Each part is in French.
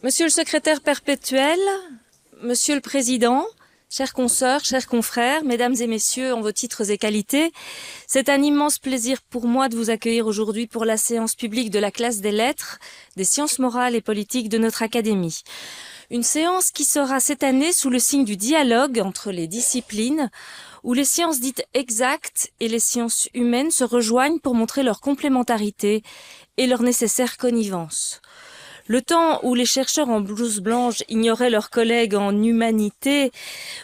Monsieur le secrétaire perpétuel, Monsieur le Président, chères consoeurs, chers confrères, mesdames et messieurs, en vos titres et qualités, c'est un immense plaisir pour moi de vous accueillir aujourd'hui pour la séance publique de la classe des lettres, des sciences morales et politiques de notre académie. Une séance qui sera cette année sous le signe du dialogue entre les disciplines, où les sciences dites exactes et les sciences humaines se rejoignent pour montrer leur complémentarité et leur nécessaire connivence. Le temps où les chercheurs en blouse blanche ignoraient leurs collègues en humanité,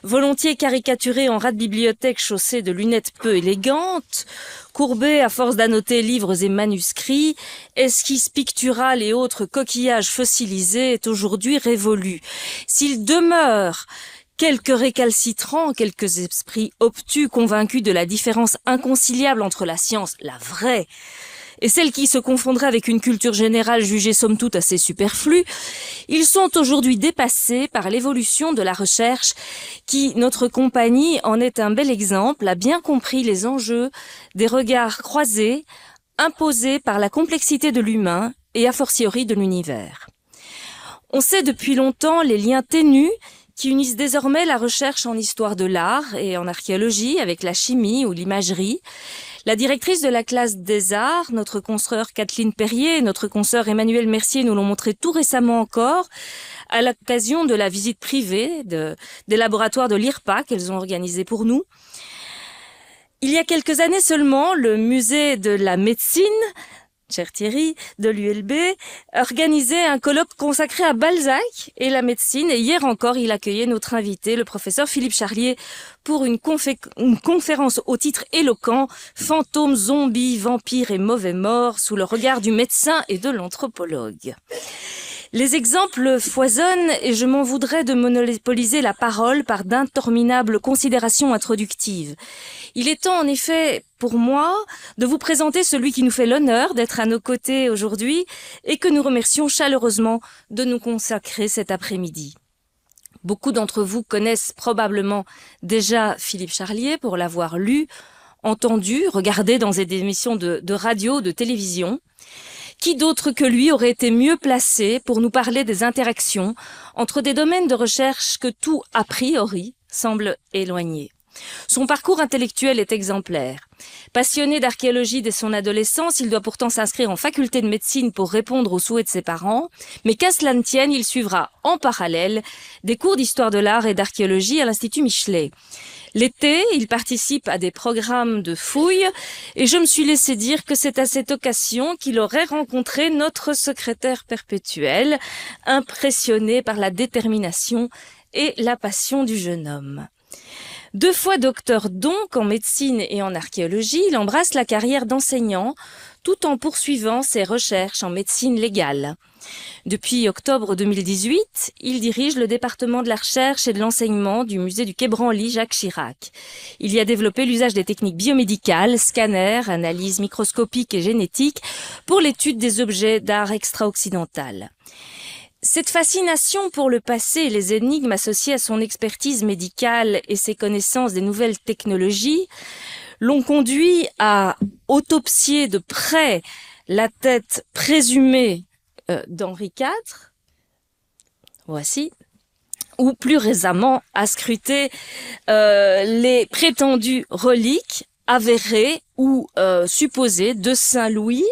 volontiers caricaturés en rats de bibliothèque chaussés de lunettes peu élégantes, courbés à force d'annoter livres et manuscrits, esquisses picturales et autres coquillages fossilisés, est aujourd'hui révolu. S'il demeure quelques récalcitrants, quelques esprits obtus convaincus de la différence inconciliable entre la science, la vraie, et celles qui se confondraient avec une culture générale jugée somme toute assez superflue, ils sont aujourd'hui dépassés par l'évolution de la recherche qui, notre compagnie en est un bel exemple, a bien compris les enjeux des regards croisés, imposés par la complexité de l'humain et a fortiori de l'univers. On sait depuis longtemps les liens ténus qui unissent désormais la recherche en histoire de l'art et en archéologie avec la chimie ou l'imagerie. La directrice de la classe des arts, notre consoeur Kathleen Perrier et notre consoeur Emmanuel Mercier nous l'ont montré tout récemment encore à l'occasion de la visite privée des laboratoires de l'IRPA qu'elles ont organisé pour nous. Il y a quelques années seulement, le musée de la médecine, cher Thierry, de l'ULB, organisait un colloque consacré à Balzac et la médecine. Et hier encore, il accueillait notre invité, le professeur Philippe Charlier, pour une conférence au titre éloquent « Fantômes, zombies, vampires et mauvais morts sous le regard du médecin et de l'anthropologue ». Les exemples foisonnent et je m'en voudrais de monopoliser la parole par d'interminables considérations introductives. Il est temps en effet pour moi de vous présenter celui qui nous fait l'honneur d'être à nos côtés aujourd'hui et que nous remercions chaleureusement de nous consacrer cet après-midi. Beaucoup d'entre vous connaissent probablement déjà Philippe Charlier pour l'avoir lu, entendu, regardé dans des émissions de radio, de télévision. Qui d'autre que lui aurait été mieux placé pour nous parler des interactions entre des domaines de recherche que tout, a priori, semble éloigner. Son parcours intellectuel est exemplaire. Passionné d'archéologie dès son adolescence, il doit pourtant s'inscrire en faculté de médecine pour répondre aux souhaits de ses parents, mais qu'à cela ne tienne, il suivra en parallèle des cours d'histoire de l'art et d'archéologie à l'Institut Michelet. L'été, il participe à des programmes de fouilles et je me suis laissé dire que c'est à cette occasion qu'il aurait rencontré notre secrétaire perpétuel, impressionné par la détermination et la passion du jeune homme. 2 fois docteur donc en médecine et en archéologie, il embrasse la carrière d'enseignant tout en poursuivant ses recherches en médecine légale. Depuis octobre 2018, il dirige le département de la recherche et de l'enseignement du musée du Quai Branly Jacques Chirac. Il y a développé l'usage des techniques biomédicales, scanners, analyses microscopiques et génétiques pour l'étude des objets d'art extra-occidental. Cette fascination pour le passé et les énigmes associées à son expertise médicale et ses connaissances des nouvelles technologies l'ont conduit à autopsier de près la tête présumée d'Henri IV, voici, ou plus récemment à scruter les prétendues reliques avérées ou supposées de Saint-Louis,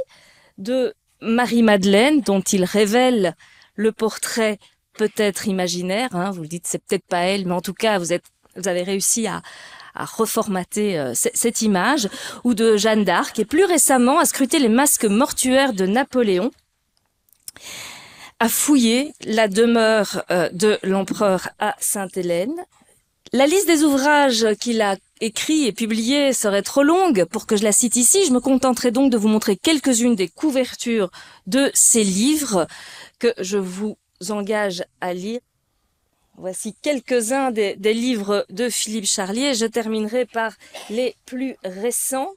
de Marie-Madeleine, dont il révèle le portrait peut-être imaginaire, vous le dites, c'est peut-être pas elle, mais en tout cas, vous avez réussi à reformater cette image, ou de Jeanne d'Arc, et plus récemment à scruter les masques mortuaires de Napoléon, à fouiller la demeure de l'empereur à Sainte-Hélène. La liste des ouvrages qu'il a écrits et publiés serait trop longue pour que je la cite ici. Je me contenterai donc de vous montrer quelques-unes des couvertures de ces livres que je vous engage à lire. Voici quelques-uns des livres de Philippe Charlier. Je terminerai par les plus récents.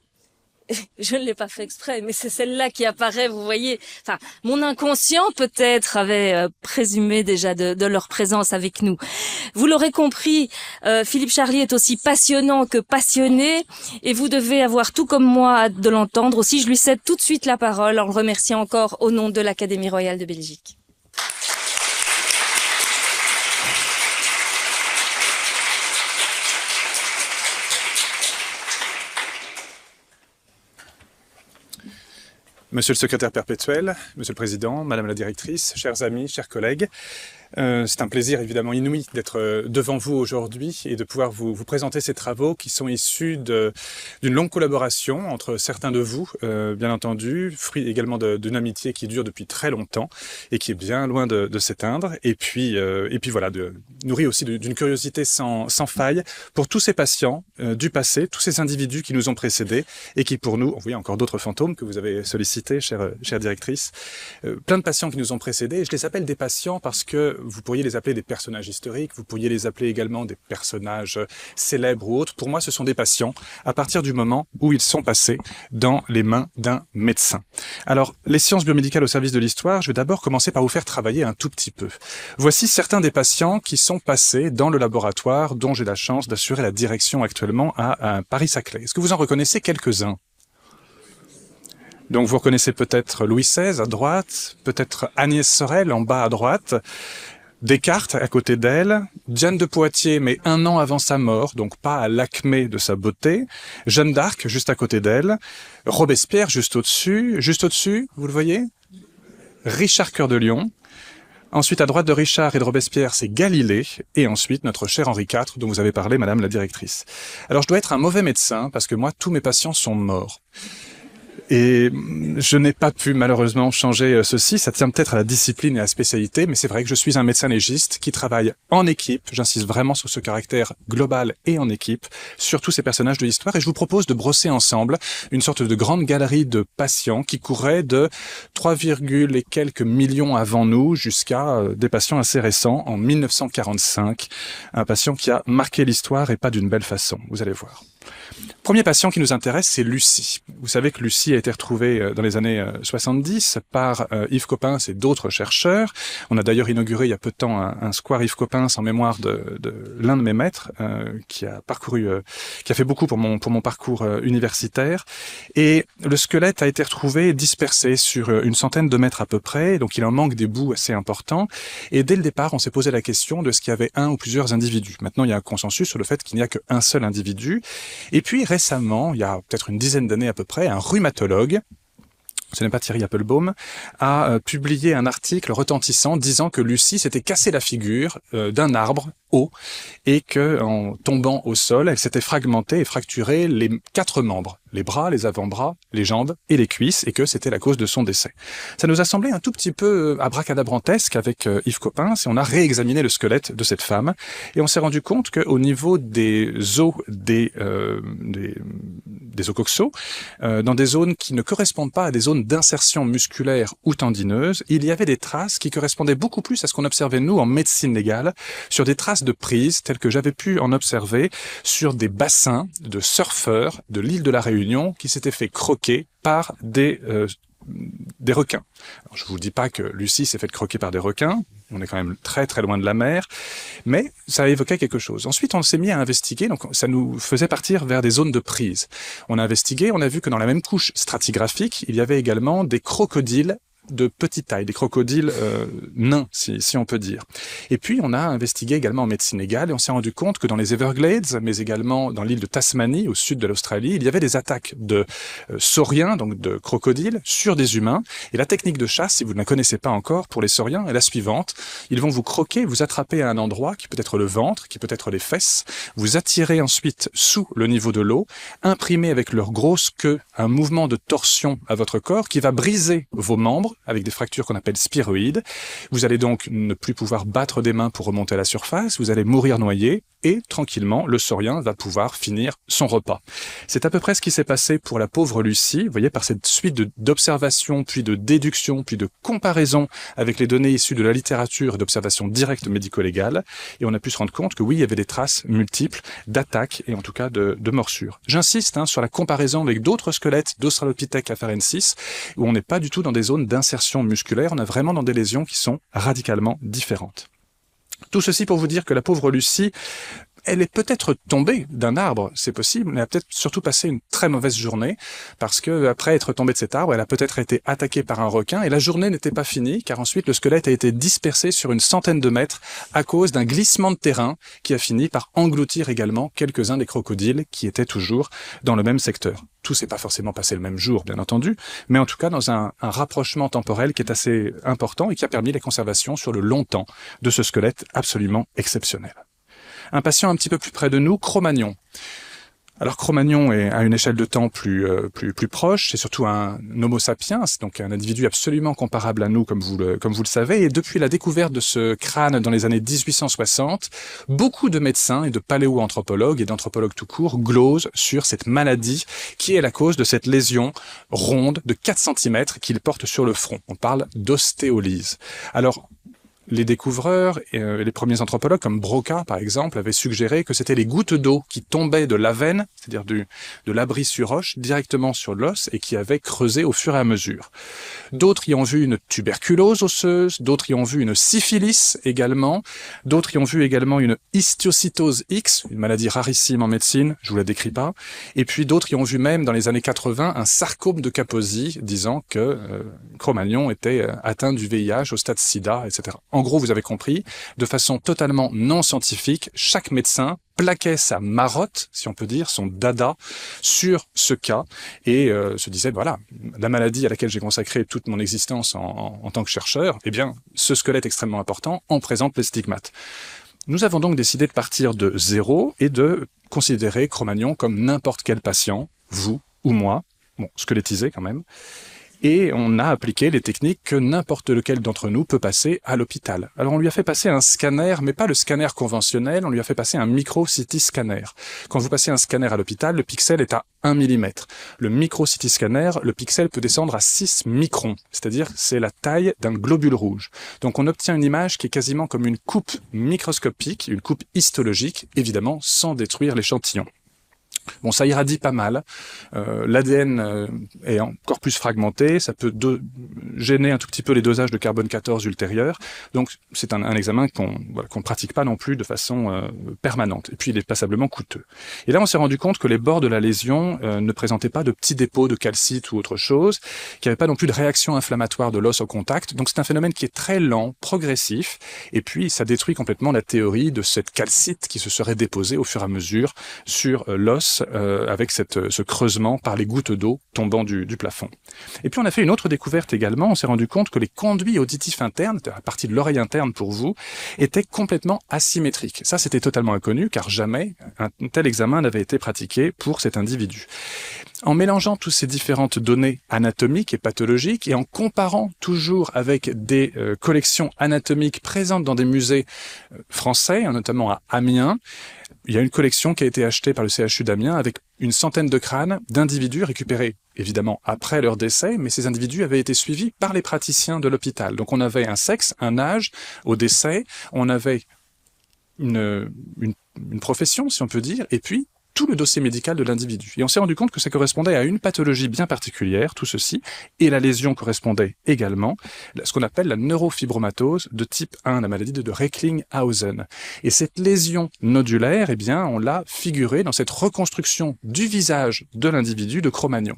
Je ne l'ai pas fait exprès, mais c'est celle-là qui apparaît, vous voyez. Enfin, mon inconscient peut-être avait présumé déjà de leur présence avec nous. Vous l'aurez compris, Philippe Charlier est aussi passionnant que passionné, et vous devez avoir tout comme moi hâte de l'entendre. Aussi, je lui cède tout de suite la parole en le remerciant encore au nom de l'Académie royale de Belgique. Monsieur le secrétaire perpétuel, Monsieur le Président, Madame la directrice, chers amis, chers collègues, c'est un plaisir évidemment inouï d'être devant vous aujourd'hui et de pouvoir vous présenter ces travaux qui sont issus d'une longue collaboration entre certains de vous, bien entendu, fruit également d'une amitié qui dure depuis très longtemps et qui est bien loin de s'éteindre, et puis voilà, nourri aussi d'une curiosité sans faille pour tous ces patients du passé, tous ces individus qui nous ont précédés et qui pour nous, vous voyez encore d'autres fantômes que vous avez sollicités, chère directrice, plein de patients qui nous ont précédés, et je les appelle des patients parce que vous pourriez les appeler des personnages historiques, vous pourriez les appeler également des personnages célèbres ou autres. Pour moi, ce sont des patients à partir du moment où ils sont passés dans les mains d'un médecin. Alors, les sciences biomédicales au service de l'histoire, je vais d'abord commencer par vous faire travailler un tout petit peu. Voici certains des patients qui sont passés dans le laboratoire dont j'ai la chance d'assurer la direction actuellement à Paris-Saclay. Est-ce que vous en reconnaissez quelques-uns ? Donc vous reconnaissez peut-être Louis XVI à droite, peut-être Agnès Sorel en bas à droite, Descartes à côté d'elle, Diane de Poitiers mais un an avant sa mort, donc pas à l'acmé de sa beauté, Jeanne d'Arc juste à côté d'elle, Robespierre juste au-dessus, vous le voyez ? Richard Cœur de Lion. Ensuite, à droite de Richard et de Robespierre, c'est Galilée, et ensuite notre cher Henri IV, dont vous avez parlé, Madame la directrice. Alors je dois être un mauvais médecin, parce que moi, tous mes patients sont morts. Et je n'ai pas pu malheureusement changer ceci, ça tient peut-être à la discipline et à la spécialité, mais c'est vrai que je suis un médecin légiste qui travaille en équipe, j'insiste vraiment sur ce caractère global et en équipe, sur tous ces personnages de l'histoire, et je vous propose de brosser ensemble une sorte de grande galerie de patients qui courraient de 3, et quelques millions avant nous jusqu'à des patients assez récents, en 1945, un patient qui a marqué l'histoire et pas d'une belle façon, vous allez voir. Premier patient qui nous intéresse, c'est Lucie. Vous savez que Lucie a été retrouvée dans les années 70 par Yves Coppens et d'autres chercheurs. On a d'ailleurs inauguré il y a peu de temps un square Yves Coppens en mémoire de l'un de mes maîtres qui a fait beaucoup pour mon parcours universitaire. Et le squelette a été retrouvé dispersé sur une centaine de mètres à peu près, donc il en manque des bouts assez importants. Et dès le départ, on s'est posé la question de ce qu'il y avait un ou plusieurs individus. Maintenant, il y a un consensus sur le fait qu'il n'y a qu'un seul individu. Et puis récemment, il y a peut-être une dizaine d'années à peu près, un rhumatologue, ce n'est pas Thierry Appelbaum, a publié un article retentissant disant que Lucie s'était cassé la figure d'un arbre haut et que, en tombant au sol, elle s'était fragmentée et fracturé les 4 membres, les bras, les avant-bras, les jambes et les cuisses, et que c'était la cause de son décès. Ça nous a semblé un tout petit peu abracadabrantesque avec Yves Coppens, et on a réexaminé le squelette de cette femme, et on s'est rendu compte qu'au niveau des os des os coxaux, dans des zones qui ne correspondent pas à des zones d'insertion musculaire ou tendineuse, il y avait des traces qui correspondaient beaucoup plus à ce qu'on observait nous en médecine légale, sur des traces de prise telles que j'avais pu en observer sur des bassins de surfeurs de l'île de la Réunion qui s'étaient fait croquer par des requins. Alors, je vous dis pas que Lucie s'est fait croquer par des requins, on est quand même très très loin de la mer, mais ça évoquait quelque chose. Ensuite, on s'est mis à investiguer, donc ça nous faisait partir vers des zones de prise. On a investigué, on a vu que dans la même couche stratigraphique, il y avait également des crocodiles de petite taille, des crocodiles nains, si on peut dire. Et puis, on a investigué également en médecine légale et on s'est rendu compte que dans les Everglades, mais également dans l'île de Tasmanie, au sud de l'Australie, il y avait des attaques de sauriens, donc de crocodiles, sur des humains. Et la technique de chasse, si vous ne la connaissez pas encore, pour les sauriens, est la suivante. Ils vont vous croquer, vous attraper à un endroit qui peut être le ventre, qui peut être les fesses, vous attirer ensuite sous le niveau de l'eau, imprimer avec leur grosse queue un mouvement de torsion à votre corps qui va briser vos membres, avec des fractures qu'on appelle spiroïdes. Vous allez donc ne plus pouvoir battre des mains pour remonter à la surface, vous allez mourir noyé, et tranquillement, le saurien va pouvoir finir son repas. C'est à peu près ce qui s'est passé pour la pauvre Lucie, vous voyez, par cette suite d'observations, puis de déductions, puis de comparaisons avec les données issues de la littérature et d'observations directes médico-légales, et on a pu se rendre compte que oui, il y avait des traces multiples d'attaques, et en tout cas de morsures. J'insiste sur la comparaison avec d'autres squelettes d'Australopithèque afarensis, où on n'est pas du tout dans des zones d'insertion musculaire, on est vraiment dans des lésions qui sont radicalement différentes. Tout ceci pour vous dire que la pauvre Lucie, elle est peut-être tombée d'un arbre, c'est possible, mais elle a peut-être surtout passé une très mauvaise journée, parce que après être tombée de cet arbre, elle a peut-être été attaquée par un requin, et la journée n'était pas finie, car ensuite le squelette a été dispersé sur une centaine de mètres à cause d'un glissement de terrain qui a fini par engloutir également quelques-uns des crocodiles qui étaient toujours dans le même secteur. Tout s'est pas forcément passé le même jour, bien entendu, mais en tout cas dans un rapprochement temporel qui est assez important et qui a permis la conservation sur le long temps de ce squelette absolument exceptionnel. Un patient un petit peu plus près de nous, Cro-Magnon. Alors Cro-Magnon est à une échelle de temps plus proche, c'est surtout un Homo sapiens, donc un individu absolument comparable à nous comme vous le savez, et depuis la découverte de ce crâne dans les années 1860, beaucoup de médecins et de paléoanthropologues et d'anthropologues tout court glosent sur cette maladie qui est la cause de cette lésion ronde de 4 cm qu'il porte sur le front. On parle d'ostéolyse. Alors, les découvreurs et les premiers anthropologues, comme Broca par exemple, avaient suggéré que c'était les gouttes d'eau qui tombaient de la veine, c'est-à-dire de l'abri sur roche, directement sur l'os et qui avaient creusé au fur et à mesure. D'autres y ont vu une tuberculose osseuse, d'autres y ont vu une syphilis également, d'autres y ont vu également une histiocytose X, une maladie rarissime en médecine, je vous la décris pas, et puis d'autres y ont vu même dans les années 80 un sarcome de Kaposi, disant que Cro-Magnon était atteint du VIH au stade sida, etc. En gros, vous avez compris, de façon totalement non scientifique, chaque médecin plaquait sa marotte, si on peut dire, son dada, sur ce cas et se disait, voilà, la maladie à laquelle j'ai consacré toute mon existence en tant que chercheur, eh bien, ce squelette extrêmement important en présente les stigmates. Nous avons donc décidé de partir de zéro et de considérer Cro-Magnon comme n'importe quel patient, vous ou moi, bon, squelettisé quand même, et on a appliqué les techniques que n'importe lequel d'entre nous peut passer à l'hôpital. Alors on lui a fait passer un scanner, mais pas le scanner conventionnel, on lui a fait passer un micro-CT scanner. Quand vous passez un scanner à l'hôpital, le pixel est à 1 mm. Le micro-CT scanner, le pixel peut descendre à 6 microns, c'est-à-dire c'est la taille d'un globule rouge. Donc on obtient une image qui est quasiment comme une coupe microscopique, une coupe histologique, évidemment sans détruire l'échantillon. Bon, ça irradie pas mal. L'ADN est encore plus fragmenté. Ça peut gêner un tout petit peu les dosages de carbone 14 ultérieurs. Donc, c'est un examen qu'on pratique pas non plus de façon permanente. Et puis, il est passablement coûteux. Et là, on s'est rendu compte que les bords de la lésion ne présentaient pas de petits dépôts de calcite ou autre chose, qu'il n'y avait pas non plus de réaction inflammatoire de l'os au contact. Donc, c'est un phénomène qui est très lent, progressif. Et puis, ça détruit complètement la théorie de cette calcite qui se serait déposée au fur et à mesure sur l'os avec ce creusement par les gouttes d'eau tombant du plafond. Et puis on a fait une autre découverte également, on s'est rendu compte que les conduits auditifs internes, la partie de l'oreille interne pour vous, étaient complètement asymétriques. Ça c'était totalement inconnu car jamais un tel examen n'avait été pratiqué pour cet individu. En mélangeant toutes ces différentes données anatomiques et pathologiques et en comparant toujours avec des collections anatomiques présentes dans des musées français, notamment à Amiens, il y a une collection qui a été achetée par le CHU d'Amiens avec une centaine de crânes d'individus récupérés, évidemment, après leur décès, mais ces individus avaient été suivis par les praticiens de l'hôpital. Donc on avait un sexe, un âge au décès, on avait une profession, si on peut dire, et puis tout le dossier médical de l'individu. Et on s'est rendu compte que ça correspondait à une pathologie bien particulière, tout ceci, et la lésion correspondait également, ce qu'on appelle la neurofibromatose de type 1, la maladie de Recklinghausen. Et cette lésion nodulaire, eh bien, on l'a figurée dans cette reconstruction du visage de l'individu de Cro-Magnon.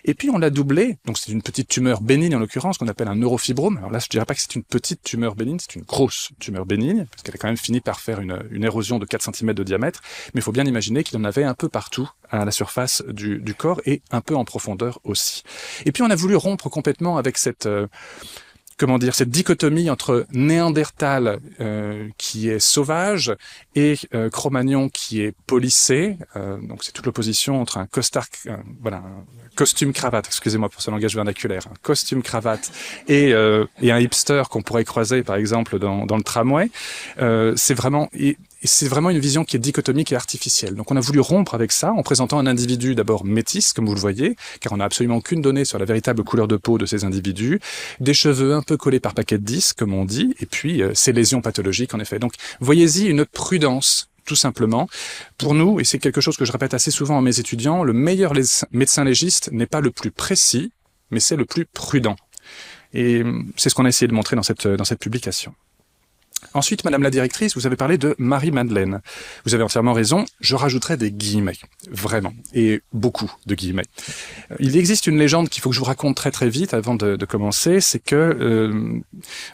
Et puis on l'a doublé, donc c'est une petite tumeur bénigne en l'occurrence, qu'on appelle un neurofibrome. Alors là, je dirais pas que c'est une petite tumeur bénigne, c'est une grosse tumeur bénigne, parce qu'elle a quand même fini par faire une érosion de 4 cm de diamètre, mais il faut bien imaginer qu'il en avait un peu partout à la surface du corps et un peu en profondeur aussi. Et puis on a voulu rompre complètement avec cette dichotomie entre Néandertal qui est sauvage et Cro-Magnon qui est policé. Donc c'est toute l'opposition entre un costume-cravate, excusez-moi pour ce langage vernaculaire, un costume-cravate et un hipster qu'on pourrait croiser par exemple dans le tramway. C'est vraiment une vision qui est dichotomique et artificielle. Donc on a voulu rompre avec ça en présentant un individu d'abord métis, comme vous le voyez, car on n'a absolument aucune donnée sur la véritable couleur de peau de ces individus, des cheveux un peu collés par paquet de 10, comme on dit, et puis ces lésions pathologiques en effet. Donc voyez-y une prudence, tout simplement. Pour nous, et c'est quelque chose que je répète assez souvent à mes étudiants, le meilleur médecin légiste n'est pas le plus précis, mais c'est le plus prudent. Et c'est ce qu'on a essayé de montrer dans cette publication. Ensuite, Madame la directrice, vous avez parlé de Marie-Madeleine. Vous avez entièrement raison, je rajouterai des guillemets, vraiment, et beaucoup de guillemets. Il existe une légende qu'il faut que je vous raconte très très vite avant de commencer, c'est que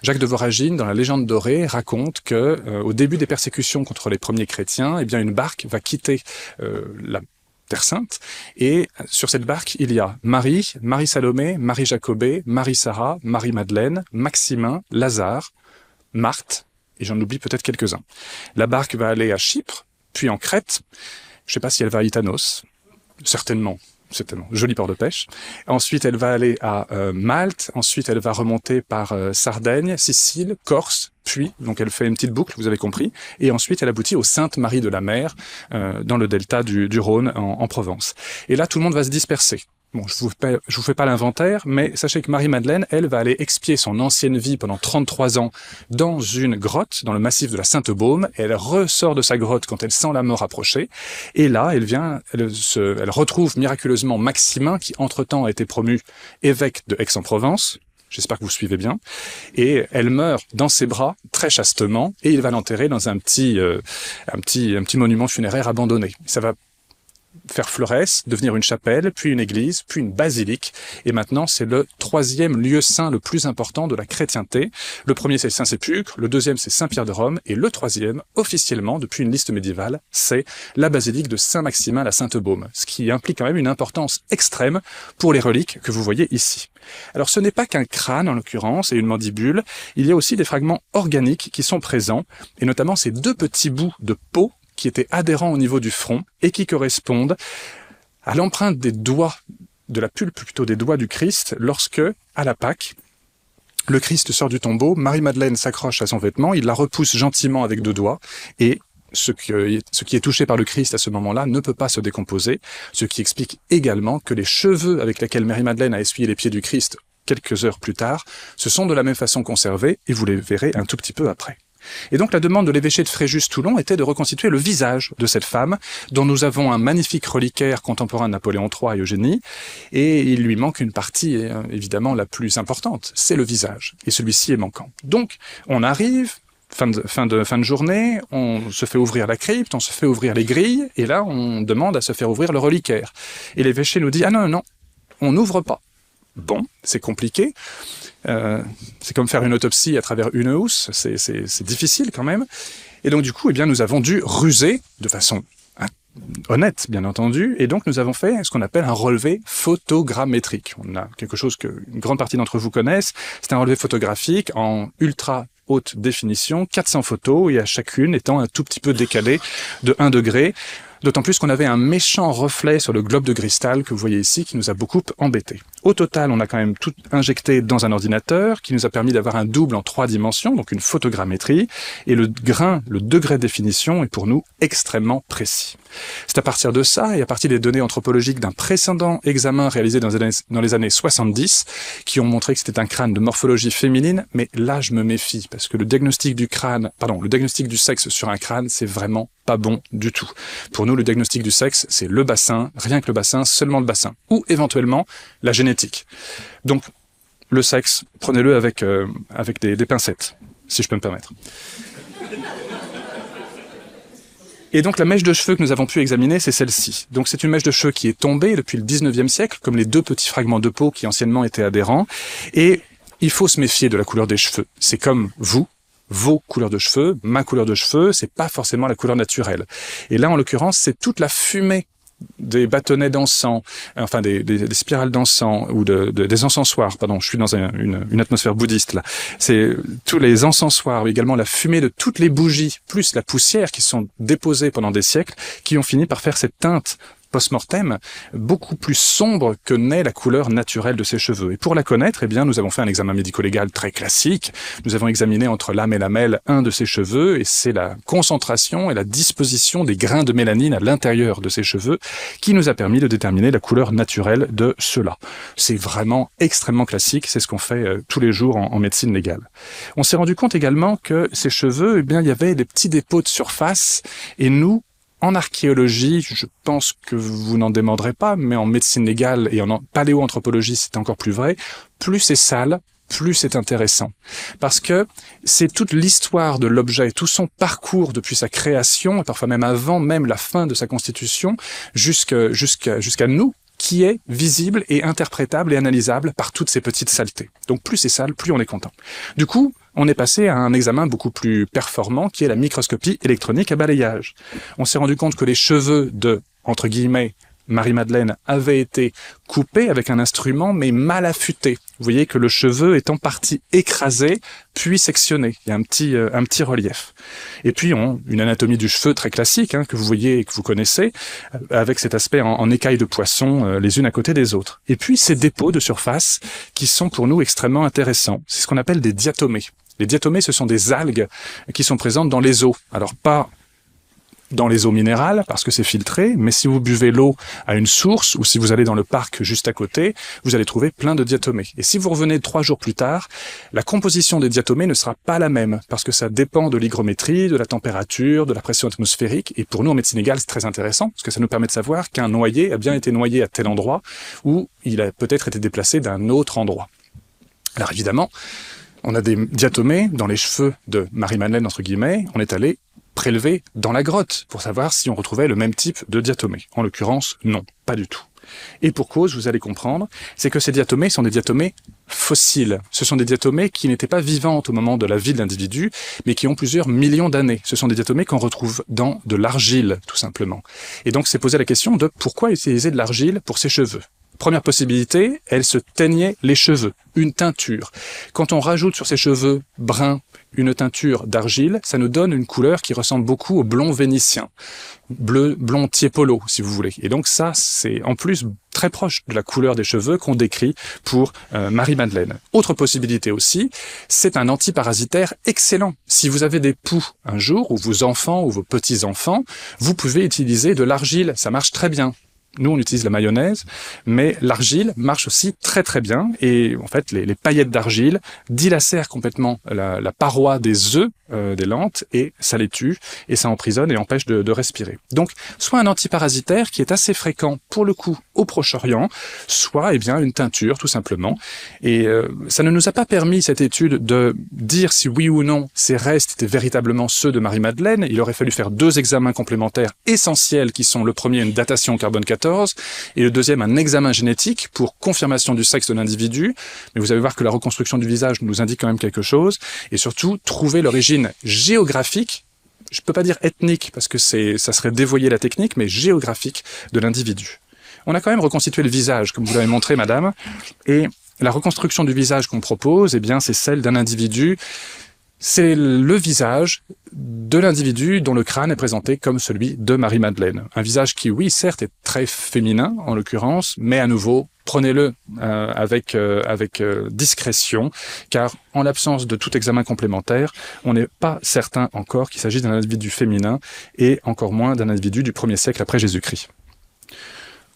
Jacques de Voragine, dans la légende dorée, raconte que au début des persécutions contre les premiers chrétiens, eh bien une barque va quitter la Terre Sainte, et sur cette barque, il y a Marie, Marie-Salomé, Marie-Jacobée, Marie-Sarah, Marie-Madeleine, Maximin, Lazare, Marthe, et j'en oublie peut-être quelques-uns. La barque va aller à Chypre, puis en Crète, je ne sais pas si elle va à Itanos, certainement, joli port de pêche. Ensuite, elle va aller à Malte, ensuite elle va remonter par Sardaigne, Sicile, Corse, puis, donc elle fait une petite boucle, vous avez compris, et ensuite elle aboutit aux Saintes Maries de la Mer, dans le delta du Rhône, en Provence. Et là, tout le monde va se disperser. Bon, je vous fais pas l'inventaire, mais sachez que Marie-Madeleine, elle, va aller expier son ancienne vie pendant 33 ans dans une grotte, dans le massif de la Sainte-Baume, et elle ressort de sa grotte quand elle sent la mort approcher, et là, elle retrouve miraculeusement Maximin, qui entre-temps a été promu évêque de Aix-en-Provence. J'espère que vous suivez bien. Et elle meurt dans ses bras, très chastement, et il va l'enterrer dans un petit monument funéraire abandonné. Ça va faire Fleurès, devenir une chapelle, puis une église, puis une basilique, et maintenant c'est le 3e lieu saint le plus important de la chrétienté. Le premier c'est Saint-Sépulcre, le 2e c'est Saint-Pierre de Rome, et le 3e, officiellement, depuis une liste médiévale, c'est la basilique de Saint-Maximin la Sainte-Baume, ce qui implique quand même une importance extrême pour les reliques que vous voyez ici. Alors ce n'est pas qu'un crâne en l'occurrence et une mandibule, il y a aussi des fragments organiques qui sont présents, et notamment ces 2 petits bouts de peau qui étaient adhérents au niveau du front et qui correspondent à l'empreinte des doigts, de la pulpe plutôt des doigts du Christ, lorsque, à la Pâque, le Christ sort du tombeau, Marie-Madeleine s'accroche à son vêtement, il la repousse gentiment avec 2 doigts, et ce qui est touché par le Christ à ce moment-là ne peut pas se décomposer, ce qui explique également que les cheveux avec lesquels Marie-Madeleine a essuyé les pieds du Christ quelques heures plus tard, se sont de la même façon conservés, et vous les verrez un tout petit peu après. Et donc la demande de l'évêché de Fréjus-Toulon était de reconstituer le visage de cette femme, dont nous avons un magnifique reliquaire contemporain de Napoléon III et Eugénie, et il lui manque une partie évidemment la plus importante, c'est le visage, et celui-ci est manquant. Donc on arrive, fin de journée, on se fait ouvrir la crypte, on se fait ouvrir les grilles, et là on demande à se faire ouvrir le reliquaire. Et l'évêché nous dit « Ah non, on n'ouvre pas ». Bon, c'est compliqué. C'est comme faire une autopsie à travers une housse, c'est difficile quand même. Et donc du coup, eh bien, nous avons dû ruser de façon honnête, bien entendu, et donc nous avons fait ce qu'on appelle un relevé photogrammétrique. On a quelque chose qu'une grande partie d'entre vous connaissent, c'est un relevé photographique en ultra haute définition, 400 photos, et à chacune étant un tout petit peu décalée de 1 degré. D'autant plus qu'on avait un méchant reflet sur le globe de cristal que vous voyez ici qui nous a beaucoup embêtés. Au total, on a quand même tout injecté dans un ordinateur qui nous a permis d'avoir un double en 3 dimensions, donc une photogrammétrie, et le degré de définition est pour nous extrêmement précis. C'est à partir de ça et à partir des données anthropologiques d'un précédent examen réalisé dans les années 70 qui ont montré que c'était un crâne de morphologie féminine, mais là je me méfie parce que le diagnostic du sexe sur un crâne, c'est vraiment pas bon du tout. Pour nous, le diagnostic du sexe, c'est le bassin, rien que le bassin, seulement le bassin, ou éventuellement la génétique. Donc, le sexe, prenez-le avec des pincettes, si je peux me permettre. Et donc la mèche de cheveux que nous avons pu examiner, c'est celle-ci. Donc c'est une mèche de cheveux qui est tombée depuis le 19e siècle, comme les 2 petits fragments de peau qui anciennement étaient adhérents, et il faut se méfier de la couleur des cheveux. C'est comme vous, vos couleurs de cheveux, ma couleur de cheveux, c'est pas forcément la couleur naturelle. Et là, en l'occurrence, c'est toute la fumée des bâtonnets d'encens, enfin des spirales d'encens ou des encensoirs, pardon, je suis dans une atmosphère bouddhiste là. C'est tous les encensoirs, mais également la fumée de toutes les bougies, plus la poussière qui sont déposées pendant des siècles, qui ont fini par faire cette teinte post-mortem beaucoup plus sombre que n'est la couleur naturelle de ses cheveux. Et pour la connaître, eh bien, nous avons fait un examen médico-légal très classique. Nous avons examiné entre l'âme et la mêle un de ses cheveux, et c'est la concentration et la disposition des grains de mélanine à l'intérieur de ses cheveux qui nous a permis de déterminer la couleur naturelle de ceux-là. C'est vraiment extrêmement classique, c'est ce qu'on fait tous les jours en médecine légale. On s'est rendu compte également que ces cheveux, eh bien, il y avait des petits dépôts de surface, et nous, en archéologie, je pense que vous n'en démordrez pas, mais en médecine légale et en paléoanthropologie, c'est encore plus vrai. Plus c'est sale, plus c'est intéressant. Parce que c'est toute l'histoire de l'objet, tout son parcours depuis sa création, et parfois même avant même la fin de sa constitution, jusqu'à nous, qui est visible et interprétable et analysable par toutes ces petites saletés. Donc plus c'est sale, plus on est content. Du coup, on est passé à un examen beaucoup plus performant, qui est la microscopie électronique à balayage. On s'est rendu compte que les cheveux de, entre guillemets, Marie-Madeleine avait été coupé avec un instrument, mais mal affûté. Vous voyez que le cheveu est en partie écrasé, puis sectionné. Il y a un petit relief. Et puis, une anatomie du cheveu très classique, que vous voyez et que vous connaissez, avec cet aspect en écailles de poisson, les unes à côté des autres. Et puis, ces dépôts de surface qui sont pour nous extrêmement intéressants. C'est ce qu'on appelle des diatomées. Les diatomées, ce sont des algues qui sont présentes dans les eaux. Alors, pas dans les eaux minérales, parce que c'est filtré, mais si vous buvez l'eau à une source, ou si vous allez dans le parc juste à côté, vous allez trouver plein de diatomées. Et si vous revenez 3 jours plus tard, la composition des diatomées ne sera pas la même, parce que ça dépend de l'hygrométrie, de la température, de la pression atmosphérique, et pour nous en médecine égale, c'est très intéressant, parce que ça nous permet de savoir qu'un noyé a bien été noyé à tel endroit, ou il a peut-être été déplacé d'un autre endroit. Alors évidemment, on a des diatomées dans les cheveux de Marie-Madeleine, entre guillemets, on est allé prélever dans la grotte pour savoir si on retrouvait le même type de diatomée. En l'occurrence, non, pas du tout. Et pour cause, vous allez comprendre, c'est que ces diatomées sont des diatomées fossiles. Ce sont des diatomées qui n'étaient pas vivantes au moment de la vie de l'individu, mais qui ont plusieurs millions d'années. Ce sont des diatomées qu'on retrouve dans de l'argile, tout simplement. Et donc, c'est posé la question de pourquoi utiliser de l'argile pour ses cheveux. Première possibilité, elle se teignait les cheveux, une teinture. Quand on rajoute sur ses cheveux bruns une teinture d'argile, ça nous donne une couleur qui ressemble beaucoup au blond vénitien, blond tiepolo, si vous voulez. Et donc ça, c'est en plus très proche de la couleur des cheveux qu'on décrit pour Marie-Madeleine. Autre possibilité aussi, c'est un antiparasitaire excellent. Si vous avez des poux un jour, ou vos enfants ou vos petits-enfants, vous pouvez utiliser de l'argile, ça marche très bien. Nous, on utilise la mayonnaise, mais l'argile marche aussi très très bien. Et en fait, les paillettes d'argile dilacèrent complètement la paroi des œufs des lentes et ça les tue et ça emprisonne et empêche de respirer. Donc, soit un antiparasitaire qui est assez fréquent pour le coup au Proche-Orient, soit une teinture tout simplement. Et ça ne nous a pas permis cette étude de dire si oui ou non ces restes étaient véritablement ceux de Marie-Madeleine. Il aurait fallu faire 2 examens complémentaires essentiels qui sont le premier une datation au carbone 14 et le deuxième un examen génétique pour confirmation du sexe de l'individu. Mais vous allez voir que la reconstruction du visage nous indique quand même quelque chose et surtout trouver l'origine géographique, je peux pas dire ethnique parce que ça serait dévoyer la technique, mais géographique de l'individu. On a quand même reconstitué le visage, comme vous l'avez montré, madame, et la reconstruction du visage qu'on propose, c'est celle d'un individu. C'est le visage de l'individu dont le crâne est présenté comme celui de Marie-Madeleine. Un visage qui, oui, certes, est très féminin, en l'occurrence, mais à nouveau, prenez-le avec discrétion, car en l'absence de tout examen complémentaire, on n'est pas certain encore qu'il s'agit d'un individu féminin, et encore moins d'un individu du 1er siècle après Jésus-Christ.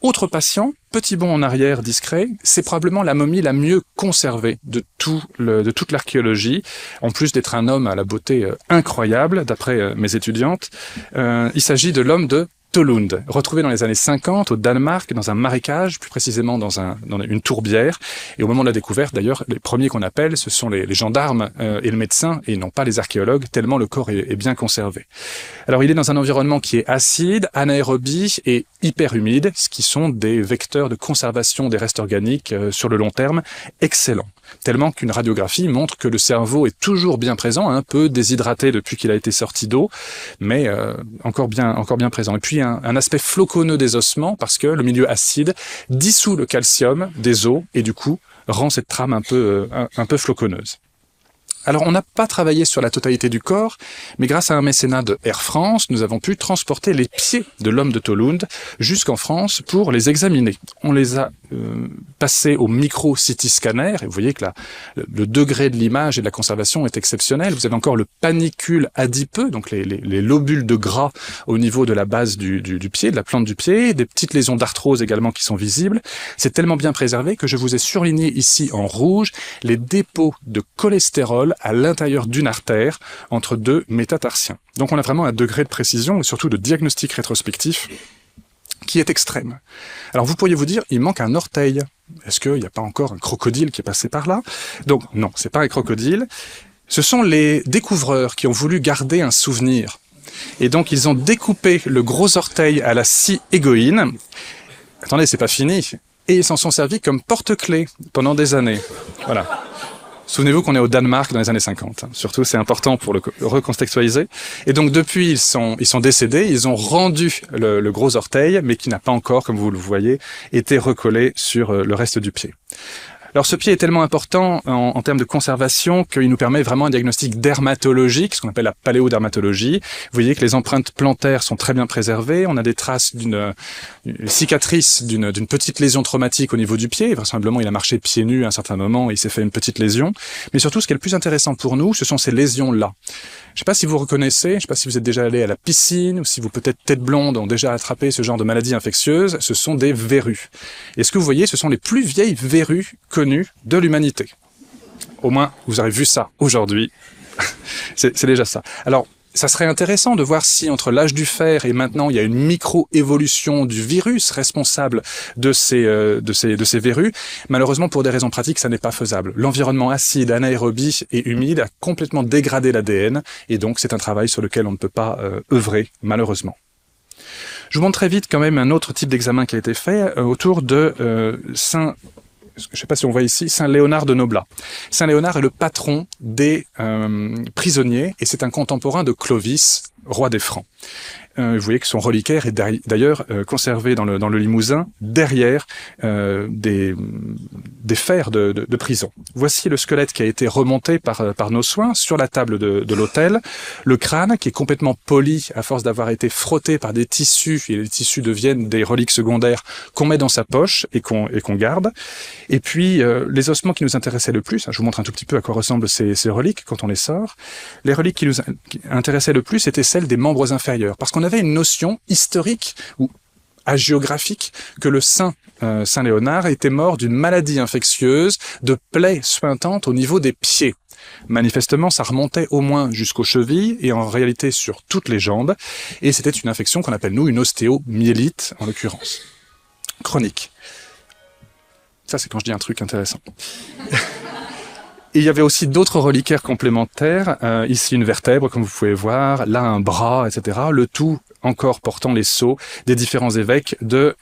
Autre patient, petit bond en arrière discret, c'est probablement la momie la mieux conservée de toute l'archéologie, en plus d'être un homme à la beauté incroyable, d'après mes étudiantes. Il s'agit de l'homme de Tolund, retrouvé dans les années 50 au Danemark, dans un marécage, plus précisément dans une tourbière. Et au moment de la découverte, d'ailleurs, les premiers qu'on appelle, ce sont les gendarmes et le médecin, et non pas les archéologues, tellement le corps est bien conservé. Alors, il est dans un environnement qui est acide, anaérobie et hyper humide, ce qui sont des vecteurs de conservation des restes organiques sur le long terme excellents. Tellement qu'une radiographie montre que le cerveau est toujours bien présent, un peu déshydraté depuis qu'il a été sorti d'eau, mais encore bien présent. Et puis un aspect floconneux des ossements, parce que le milieu acide dissout le calcium des os et du coup rend cette trame un peu floconneuse. Alors, on n'a pas travaillé sur la totalité du corps, mais grâce à un mécénat de Air France, nous avons pu transporter les pieds de l'homme de Tolund jusqu'en France pour les examiner. On les a passés au micro-CT scanner, et vous voyez que le degré de l'image et de la conservation est exceptionnel. Vous avez encore le panicule adipeux, donc les lobules de gras au niveau de la base du pied, de la plante du pied, des petites lésions d'arthrose également qui sont visibles. C'est tellement bien préservé que je vous ai surligné ici en rouge les dépôts de cholestérol à l'intérieur d'une artère entre 2 métatarsiens. Donc on a vraiment un degré de précision et surtout de diagnostic rétrospectif qui est extrême. Alors vous pourriez vous dire, il manque un orteil. Est-ce qu'il n'y a pas encore un crocodile qui est passé par là? Donc non, c'est pas un crocodile. Ce sont les découvreurs qui ont voulu garder un souvenir. Et donc ils ont découpé le gros orteil à la scie égoïne. Attendez, c'est pas fini. Et ils s'en sont servis comme porte-clés pendant des années. Voilà. Souvenez-vous qu'on est au Danemark dans les années 50. Surtout, c'est important pour le recontextualiser. Et donc, depuis, ils sont décédés. Ils ont rendu le gros orteil, mais qui n'a pas encore, comme vous le voyez, été recollé sur le reste du pied. Alors ce pied est tellement important en termes de conservation qu'il nous permet vraiment un diagnostic dermatologique, ce qu'on appelle la paléodermatologie. Vous voyez que les empreintes plantaires sont très bien préservées. On a des traces d'une cicatrice d'une petite lésion traumatique au niveau du pied. Vraisemblablement, il a marché pieds nus à un certain moment et il s'est fait une petite lésion. Mais surtout, ce qui est le plus intéressant pour nous, ce sont ces lésions-là. Je ne sais pas si vous reconnaissez, je ne sais pas si vous êtes déjà allé à la piscine ou si vous peut-être tête blonde ont déjà attrapé ce genre de maladie infectieuse. Ce sont des verrues. Et ce que vous voyez, ce sont les plus vieilles verrues connues de l'humanité. Au moins, vous aurez vu ça aujourd'hui. C'est déjà ça. Alors, ça serait intéressant de voir si entre l'âge du fer et maintenant il y a une micro-évolution du virus responsable de ces verrues. Malheureusement, pour des raisons pratiques, ça n'est pas faisable. L'environnement acide, anaérobie et humide a complètement dégradé l'ADN et donc c'est un travail sur lequel on ne peut pas œuvrer, malheureusement. Je vous montre très vite quand même un autre type d'examen qui a été fait autour de je ne sais pas si on voit ici, Saint Léonard de Noblat. Saint Léonard est le patron des prisonniers et c'est un contemporain de Clovis, roi des Francs. Vous voyez que son reliquaire est d'ailleurs conservé dans le Limousin, derrière des fers de prison. Voici le squelette qui a été remonté par nos soins sur la table de l'hôtel. Le crâne qui est complètement poli à force d'avoir été frotté par des tissus, et les tissus deviennent des reliques secondaires qu'on met dans sa poche et qu'on garde. Et puis les ossements qui nous intéressaient le plus, je vous montre un tout petit peu à quoi ressemblent ces reliques quand on les sort. Les reliques qui nous intéressaient le plus étaient celles des membres inférieurs, parce qu'on avait une notion historique ou hagiographique que le saint Léonard était mort d'une maladie infectieuse de plaies suintantes au niveau des pieds. Manifestement, ça remontait au moins jusqu'aux chevilles et en réalité sur toutes les jambes. Et c'était une infection qu'on appelle nous une ostéomyélite en l'occurrence. Chronique. Ça, c'est quand je dis un truc intéressant. Et il y avait aussi d'autres reliquaires complémentaires, ici une vertèbre comme vous pouvez voir, là un bras, etc. Le tout encore portant les sceaux des différents évêques de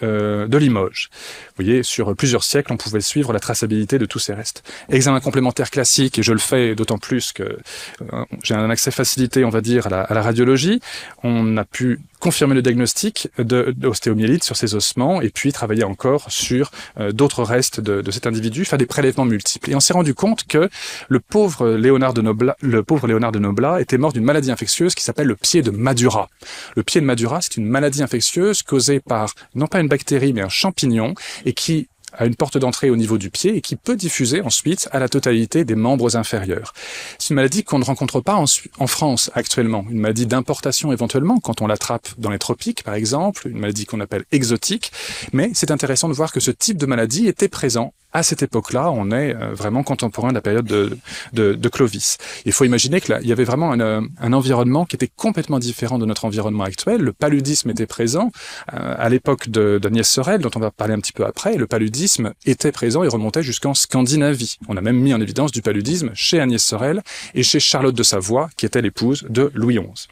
Limoges. Vous voyez, sur plusieurs siècles, on pouvait suivre la traçabilité de tous ces restes. Examen complémentaire classique, et je le fais d'autant plus que j'ai un accès facilité, on va dire, à la radiologie. On a pu confirmer le diagnostic d'ostéomyélite sur ces ossements et puis travailler encore sur d'autres restes de cet individu, faire des prélèvements multiples. Et on s'est rendu compte que le pauvre Léonard de Noblat était mort d'une maladie infectieuse qui s'appelle le pied de Madura. Le pied de Madura, c'est une maladie infectieuse causée par, non pas une bactérie, mais un champignon, et qui a une porte d'entrée au niveau du pied et qui peut diffuser ensuite à la totalité des membres inférieurs. C'est une maladie qu'on ne rencontre pas en France actuellement, une maladie d'importation éventuellement quand on l'attrape dans les tropiques par exemple, une maladie qu'on appelle exotique, mais c'est intéressant de voir que ce type de maladie était présent à cette époque-là. On est vraiment contemporain de la période de Clovis. Il faut imaginer que là, il y avait vraiment un environnement qui était complètement différent de notre environnement actuel. Le paludisme était présent à l'époque d'Agnès Sorel, dont on va parler un petit peu après. Le paludisme était présent et remontait jusqu'en Scandinavie. On a même mis en évidence du paludisme chez Agnès Sorel et chez Charlotte de Savoie, qui était l'épouse de Louis XI.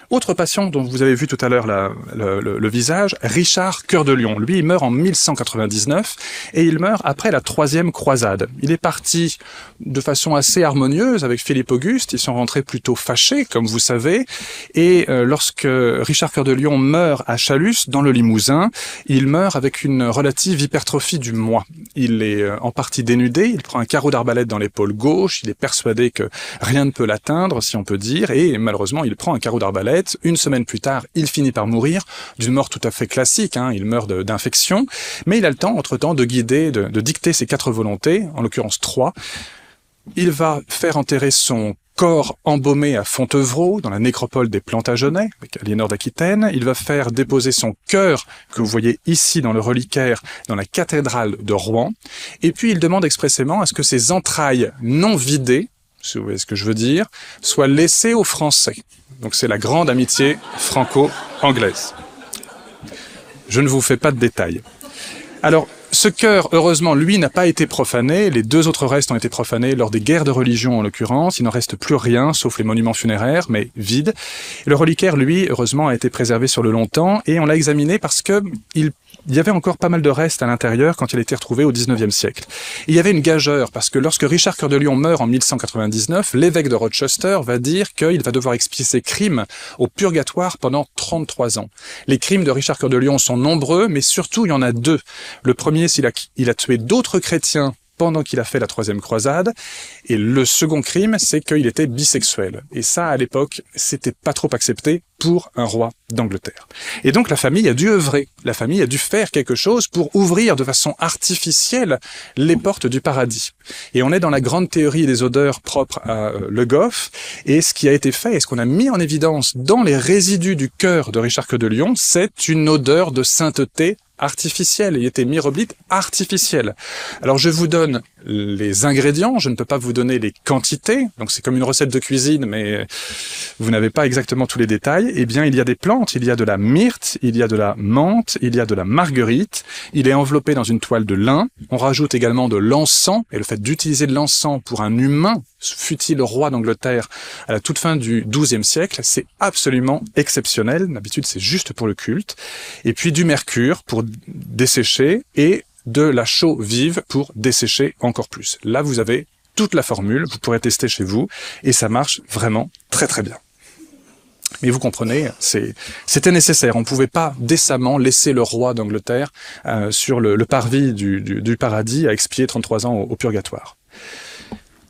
Autre patient dont vous avez vu tout à l'heure le visage, Richard Cœur de Lion. Lui, il meurt en 1199 et il meurt après la troisième croisade. Il est parti de façon assez harmonieuse avec Philippe Auguste. Ils sont rentrés plutôt fâchés, comme vous savez. Et lorsque Richard Cœur de Lion meurt à Chalus, dans le Limousin, il meurt avec une relative hypertrophie du moi. Il est en partie dénudé, il prend un carreau d'arbalète dans l'épaule gauche, il est persuadé que rien ne peut l'atteindre, si on peut dire, et malheureusement, il prend un carreau d'arbalète. Une semaine plus tard, il finit par mourir d'une mort tout à fait classique, il meurt d'infection, mais il a le temps, entre-temps, de guider, de dicter ses 4 volontés, en l'occurrence 3. Il va faire enterrer son corps embaumé à Fontevraud, dans la nécropole des Plantagenets, avec Aliénor d'Aquitaine. Il va faire déposer son cœur, que vous voyez ici dans le reliquaire, dans la cathédrale de Rouen. Et puis il demande expressément à ce que ses entrailles non vidées, si vous voyez ce que je veux dire, soient laissées aux Français. Donc c'est la grande amitié franco-anglaise. Je ne vous fais pas de détails. Alors, Ce chœur, heureusement, lui, n'a pas été profané. Les 2 autres restes ont été profanés lors des guerres de religion, en l'occurrence. Il n'en reste plus rien, sauf les monuments funéraires, mais vide. Le reliquaire, lui, heureusement, a été préservé sur le longtemps, et on l'a examiné parce que il y avait encore pas mal de restes à l'intérieur quand il a été retrouvé au XIXe siècle. Il y avait une gageure, parce que lorsque Richard Cœur de Lion meurt en 1199, l'évêque de Rochester va dire qu'il va devoir expier ses crimes au purgatoire pendant 33 ans. Les crimes de Richard Cœur de Lion sont nombreux, mais surtout il y en a 2. Le premier, il a tué d'autres chrétiens pendant qu'il a fait la 3e croisade, et le second crime, c'est qu'il était bisexuel. Et ça, à l'époque, c'était pas trop accepté pour un roi d'Angleterre. Et donc la famille a dû œuvrer, la famille a dû faire quelque chose pour ouvrir de façon artificielle les portes du paradis. Et on est dans la grande théorie des odeurs propres à Le Goff, et ce qui a été fait, et ce qu'on a mis en évidence dans les résidus du cœur de Richard Cœur de Lion, c'est une odeur de sainteté artificielle, il était myroblite artificielle. Alors je vous donne les ingrédients, je ne peux pas vous donner les quantités, donc c'est comme une recette de cuisine, mais vous n'avez pas exactement tous les détails. Eh bien, il y a des plantes, il y a de la myrte, il y a de la menthe, il y a de la marguerite, il est enveloppé dans une toile de lin, on rajoute également de l'encens, et le fait d'utiliser de l'encens pour un humain, fût-il roi d'Angleterre à la toute fin du XIIe siècle, c'est absolument exceptionnel, d'habitude c'est juste pour le culte, et puis du mercure pour dessécher, et de la chaux vive pour dessécher encore plus. Là, vous avez toute la formule, vous pourrez tester chez vous, et ça marche vraiment très très bien. Mais vous comprenez, c'était nécessaire. On ne pouvait pas décemment laisser le roi d'Angleterre sur le parvis du paradis à expier 33 ans au purgatoire.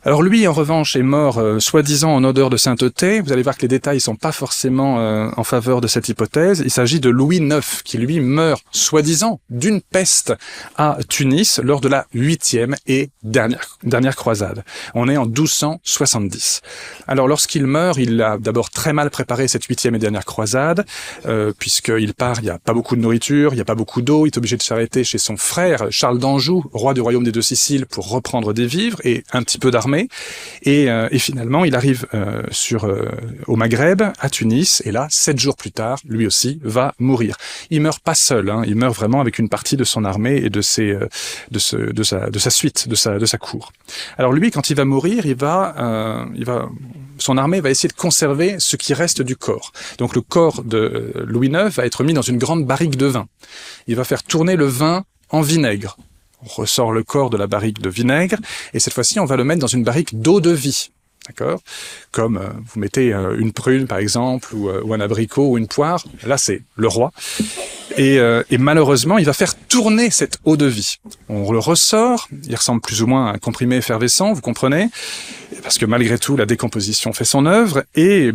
Alors lui, en revanche, est mort soi-disant en odeur de sainteté. Vous allez voir que les détails sont pas forcément en faveur de cette hypothèse. Il s'agit de Louis IX, qui lui meurt soi-disant d'une peste à Tunis lors de la 8e et dernière croisade. On est en 1270. Alors lorsqu'il meurt, il a d'abord très mal préparé cette 8e et dernière croisade, puisqu'il part, il n'y a pas beaucoup de nourriture, il n'y a pas beaucoup d'eau, il est obligé de s'arrêter chez son frère, Charles d'Anjou, roi du royaume des 2 Siciles, pour reprendre des vivres et un petit peu d'armée. Et finalement, il arrive au Maghreb, à Tunis, et là, 7 jours plus tard, lui aussi va mourir. Il meurt pas seul, hein, il meurt vraiment avec une partie de son armée et de sa suite, de sa cour. Alors lui, quand il va mourir, son armée va essayer de conserver ce qui reste du corps. Donc le corps de Louis IX va être mis dans une grande barrique de vin. Il va faire tourner le vin en vinaigre. On ressort le corps de la barrique de vinaigre, et cette fois-ci, on va le mettre dans une barrique d'eau de vie. D'accord ? Comme vous mettez une prune, par exemple, ou un abricot, ou une poire. Là, c'est le roi. Et malheureusement, il va faire tourner cette eau de vie. On le ressort, il ressemble plus ou moins à un comprimé effervescent, vous comprenez ? Parce que malgré tout, la décomposition fait son œuvre, et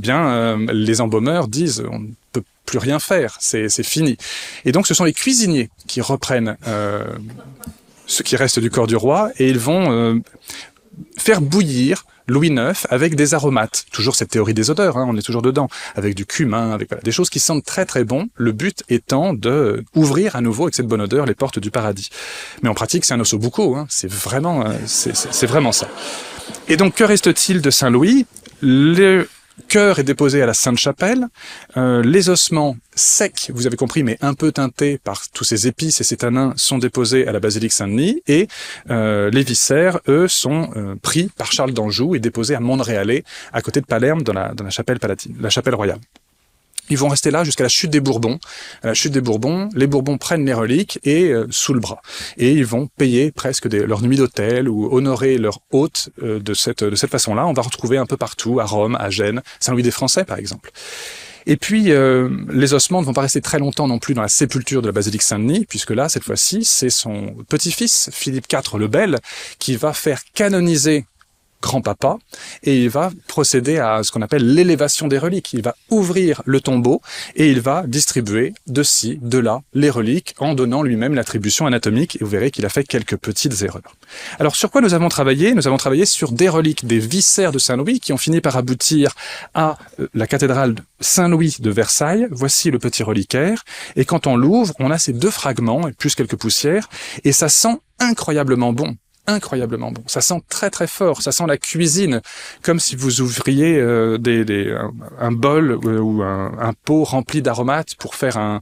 les embaumeurs disent on ne peut plus rien faire, c'est fini. Et donc, ce sont les cuisiniers qui reprennent ce qui reste du corps du roi, et ils vont faire bouillir Louis IX avec des aromates. Toujours cette théorie des odeurs, hein, on est toujours dedans. Avec du cumin, avec des choses qui sentent très très bon. Le but étant de ouvrir à nouveau avec cette bonne odeur les portes du paradis. Mais en pratique, c'est un osso bucco, hein, c'est vraiment ça. Et donc, que reste-t-il de Saint-Louis ? Le cœur est déposé à la Sainte-Chapelle, les ossements secs, vous avez compris, mais un peu teintés par tous ces épices et ces tanins, sont déposés à la basilique Saint-Denis, et les viscères, eux, sont pris par Charles d'Anjou et déposés à Monreale, à côté de Palerme, dans la chapelle palatine, la chapelle royale. Ils vont rester là jusqu'à la chute des Bourbons. À la chute des Bourbons, les Bourbons prennent les reliques et sous le bras. Et ils vont payer presque leur nuit d'hôtel ou honorer leur hôte de cette façon-là. On va retrouver un peu partout, à Rome, à Gênes, Saint-Louis des Français par exemple. Et puis, les ossements ne vont pas rester très longtemps non plus dans la sépulture de la basilique Saint-Denis, puisque là, cette fois-ci, c'est son petit-fils, Philippe IV le Bel, qui va faire canoniser grand-papa, et il va procéder à ce qu'on appelle l'élévation des reliques. Il va ouvrir le tombeau et il va distribuer de ci, de là, les reliques en donnant lui-même l'attribution anatomique, et vous verrez qu'il a fait quelques petites erreurs. Alors sur quoi nous avons travaillé ? Nous avons travaillé sur des reliques, des viscères de Saint-Louis qui ont fini par aboutir à la cathédrale Saint-Louis de Versailles. Voici le petit reliquaire, et quand on l'ouvre, on a ces 2 fragments et plus quelques poussières, et ça sent incroyablement bon. Incroyablement bon. Ça sent très très fort. Ça sent la cuisine, comme si vous ouvriez un bol ou un pot rempli d'aromates pour faire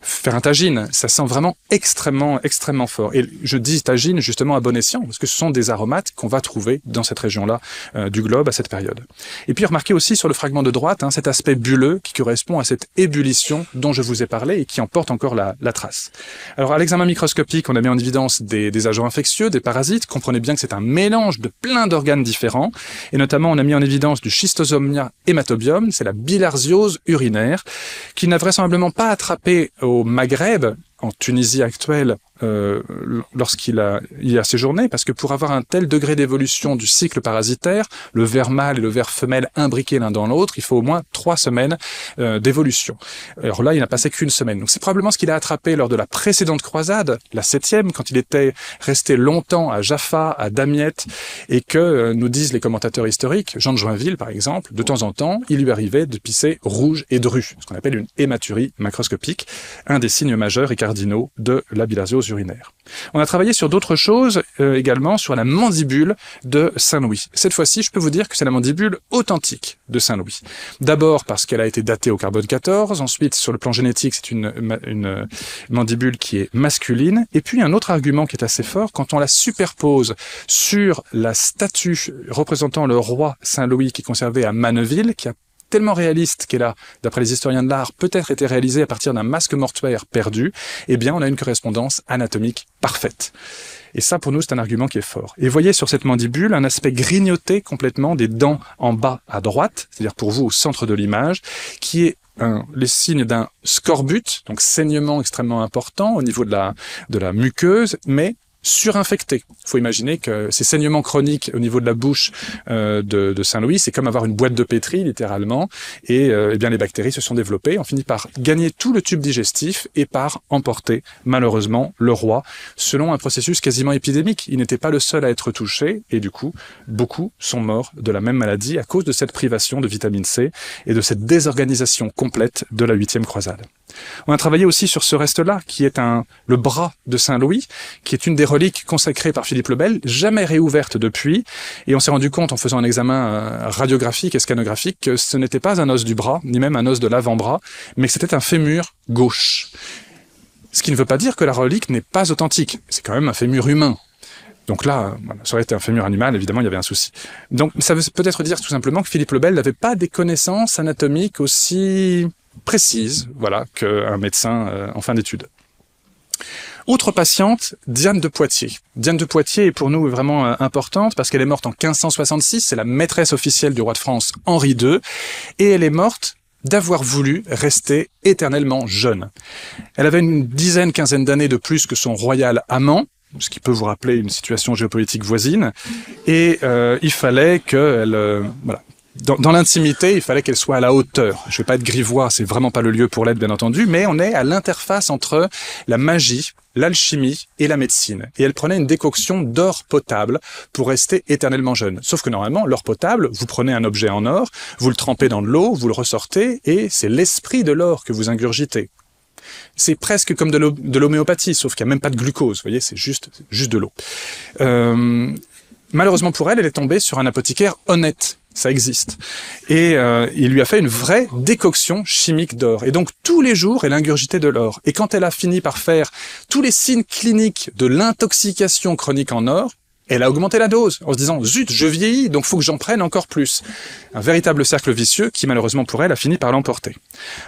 faire un tagine, ça sent vraiment extrêmement fort. Et je dis tagine justement à bon escient, parce que ce sont des aromates qu'on va trouver dans cette région-là du globe à cette période. Et puis remarquez aussi sur le fragment de droite, cet aspect bulleux qui correspond à cette ébullition dont je vous ai parlé et qui en porte encore la trace. Alors à l'examen microscopique, on a mis en évidence des agents infectieux, des parasites. Comprenez bien que c'est un mélange de plein d'organes différents. Et notamment, on a mis en évidence du Schistosomia hematobium, c'est la bilharziose urinaire, qui n'a vraisemblablement pas attrapé au Maghreb, en Tunisie actuelle, lorsqu'il y a séjourné, parce que pour avoir un tel degré d'évolution du cycle parasitaire, le ver mâle et le ver femelle imbriqués l'un dans l'autre, il faut au moins 3 semaines d'évolution. Alors là, il n'a passé qu'une semaine. Donc c'est probablement ce qu'il a attrapé lors de la précédente croisade, la 7e, quand il était resté longtemps à Jaffa, à Damiette, et que, nous disent les commentateurs historiques, Jean de Joinville par exemple, de temps en temps, il lui arrivait de pisser rouge et dru, ce qu'on appelle une hématurie macroscopique, un des signes majeurs et cardinaux de la bilharziose urinaire. On a travaillé sur d'autres choses également, sur la mandibule de Saint-Louis. Cette fois-ci, je peux vous dire que c'est la mandibule authentique de Saint-Louis. D'abord parce qu'elle a été datée au carbone 14, ensuite sur le plan génétique, c'est une mandibule qui est masculine, et puis un autre argument qui est assez fort, quand on la superpose sur la statue représentant le roi Saint-Louis qui est conservée à Manneville, qui a tellement réaliste qu'elle a, d'après les historiens de l'art, peut-être été réalisée à partir d'un masque mortuaire perdu, eh bien on a une correspondance anatomique parfaite. Et ça, pour nous, c'est un argument qui est fort. Et voyez sur cette mandibule un aspect grignoté complètement des dents en bas à droite, c'est-à-dire pour vous au centre de l'image, qui est les signes d'un scorbut, donc saignement extrêmement important au niveau de la muqueuse, mais surinfecté. Il faut imaginer que ces saignements chroniques au niveau de la bouche de Saint-Louis, c'est comme avoir une boîte de pétri, littéralement, et eh bien les bactéries se sont développées, on finit par gagner tout le tube digestif et par emporter, malheureusement, le roi, selon un processus quasiment épidémique. Il n'était pas le seul à être touché, et du coup, beaucoup sont morts de la même maladie à cause de cette privation de vitamine C et de cette désorganisation complète de la 8e croisade. On a travaillé aussi sur ce reste-là, qui est le bras de Saint-Louis, qui est une des reliques consacrées par Philippe le Bel, jamais réouverte depuis, et on s'est rendu compte en faisant un examen radiographique et scanographique que ce n'était pas un os du bras, ni même un os de l'avant-bras, mais que c'était un fémur gauche. Ce qui ne veut pas dire que la relique n'est pas authentique, c'est quand même un fémur humain. Donc là, ça aurait été un fémur animal, évidemment, il y avait un souci. Donc ça veut peut-être dire tout simplement que Philippe le Bel n'avait pas des connaissances anatomiques aussi précises, qu'un médecin en fin d'études. Autre patiente, Diane de Poitiers. Diane de Poitiers est pour nous vraiment importante parce qu'elle est morte en 1566, c'est la maîtresse officielle du roi de France Henri II, et elle est morte d'avoir voulu rester éternellement jeune. Elle avait une quinzaine d'années de plus que son royal amant, ce qui peut vous rappeler une situation géopolitique voisine, et il fallait qu'elle... Dans l'intimité, il fallait qu'elle soit à la hauteur. Je vais pas être grivois, c'est vraiment pas le lieu pour l'être, bien entendu, mais on est à l'interface entre la magie, l'alchimie et la médecine. Et elle prenait une décoction d'or potable pour rester éternellement jeune. Sauf que normalement, l'or potable, vous prenez un objet en or, vous le trempez dans de l'eau, vous le ressortez, et c'est l'esprit de l'or que vous ingurgitez. C'est presque comme de l'homéopathie, sauf qu'il n'y a même pas de glucose, vous voyez, c'est juste de l'eau. Malheureusement pour elle, elle est tombée sur un apothicaire honnête. Ça existe. Et il lui a fait une vraie décoction chimique d'or. Et donc, tous les jours, elle ingurgitait de l'or. Et quand elle a fini par faire tous les signes cliniques de l'intoxication chronique en or, elle a augmenté la dose, en se disant « Zut, je vieillis, donc faut que j'en prenne encore plus ». Un véritable cercle vicieux qui, malheureusement pour elle, a fini par l'emporter.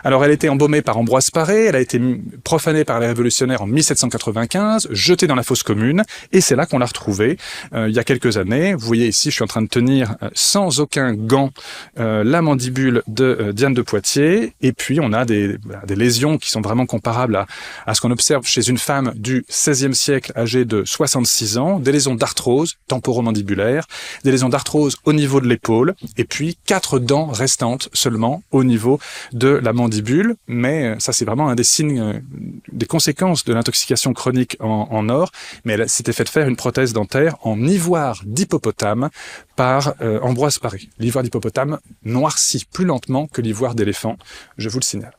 Alors, elle a été embaumée par Ambroise Paré, elle a été profanée par les révolutionnaires en 1795, jetée dans la fosse commune, et c'est là qu'on l'a retrouvée il y a quelques années. Vous voyez ici, je suis en train de tenir sans aucun gant la mandibule de Diane de Poitiers, et puis on a des lésions qui sont vraiment comparables à ce qu'on observe chez une femme du XVIe siècle âgée de 66 ans, des lésions d'arthrose temporomandibulaire, des lésions d'arthrose au niveau de l'épaule, et puis 4 dents restantes seulement au niveau de la mandibule, mais ça c'est vraiment un des signes, des conséquences de l'intoxication chronique en or, mais elle s'était fait faire une prothèse dentaire en ivoire d'hippopotame par Ambroise Paré. L'ivoire d'hippopotame noircit plus lentement que l'ivoire d'éléphant, je vous le signale.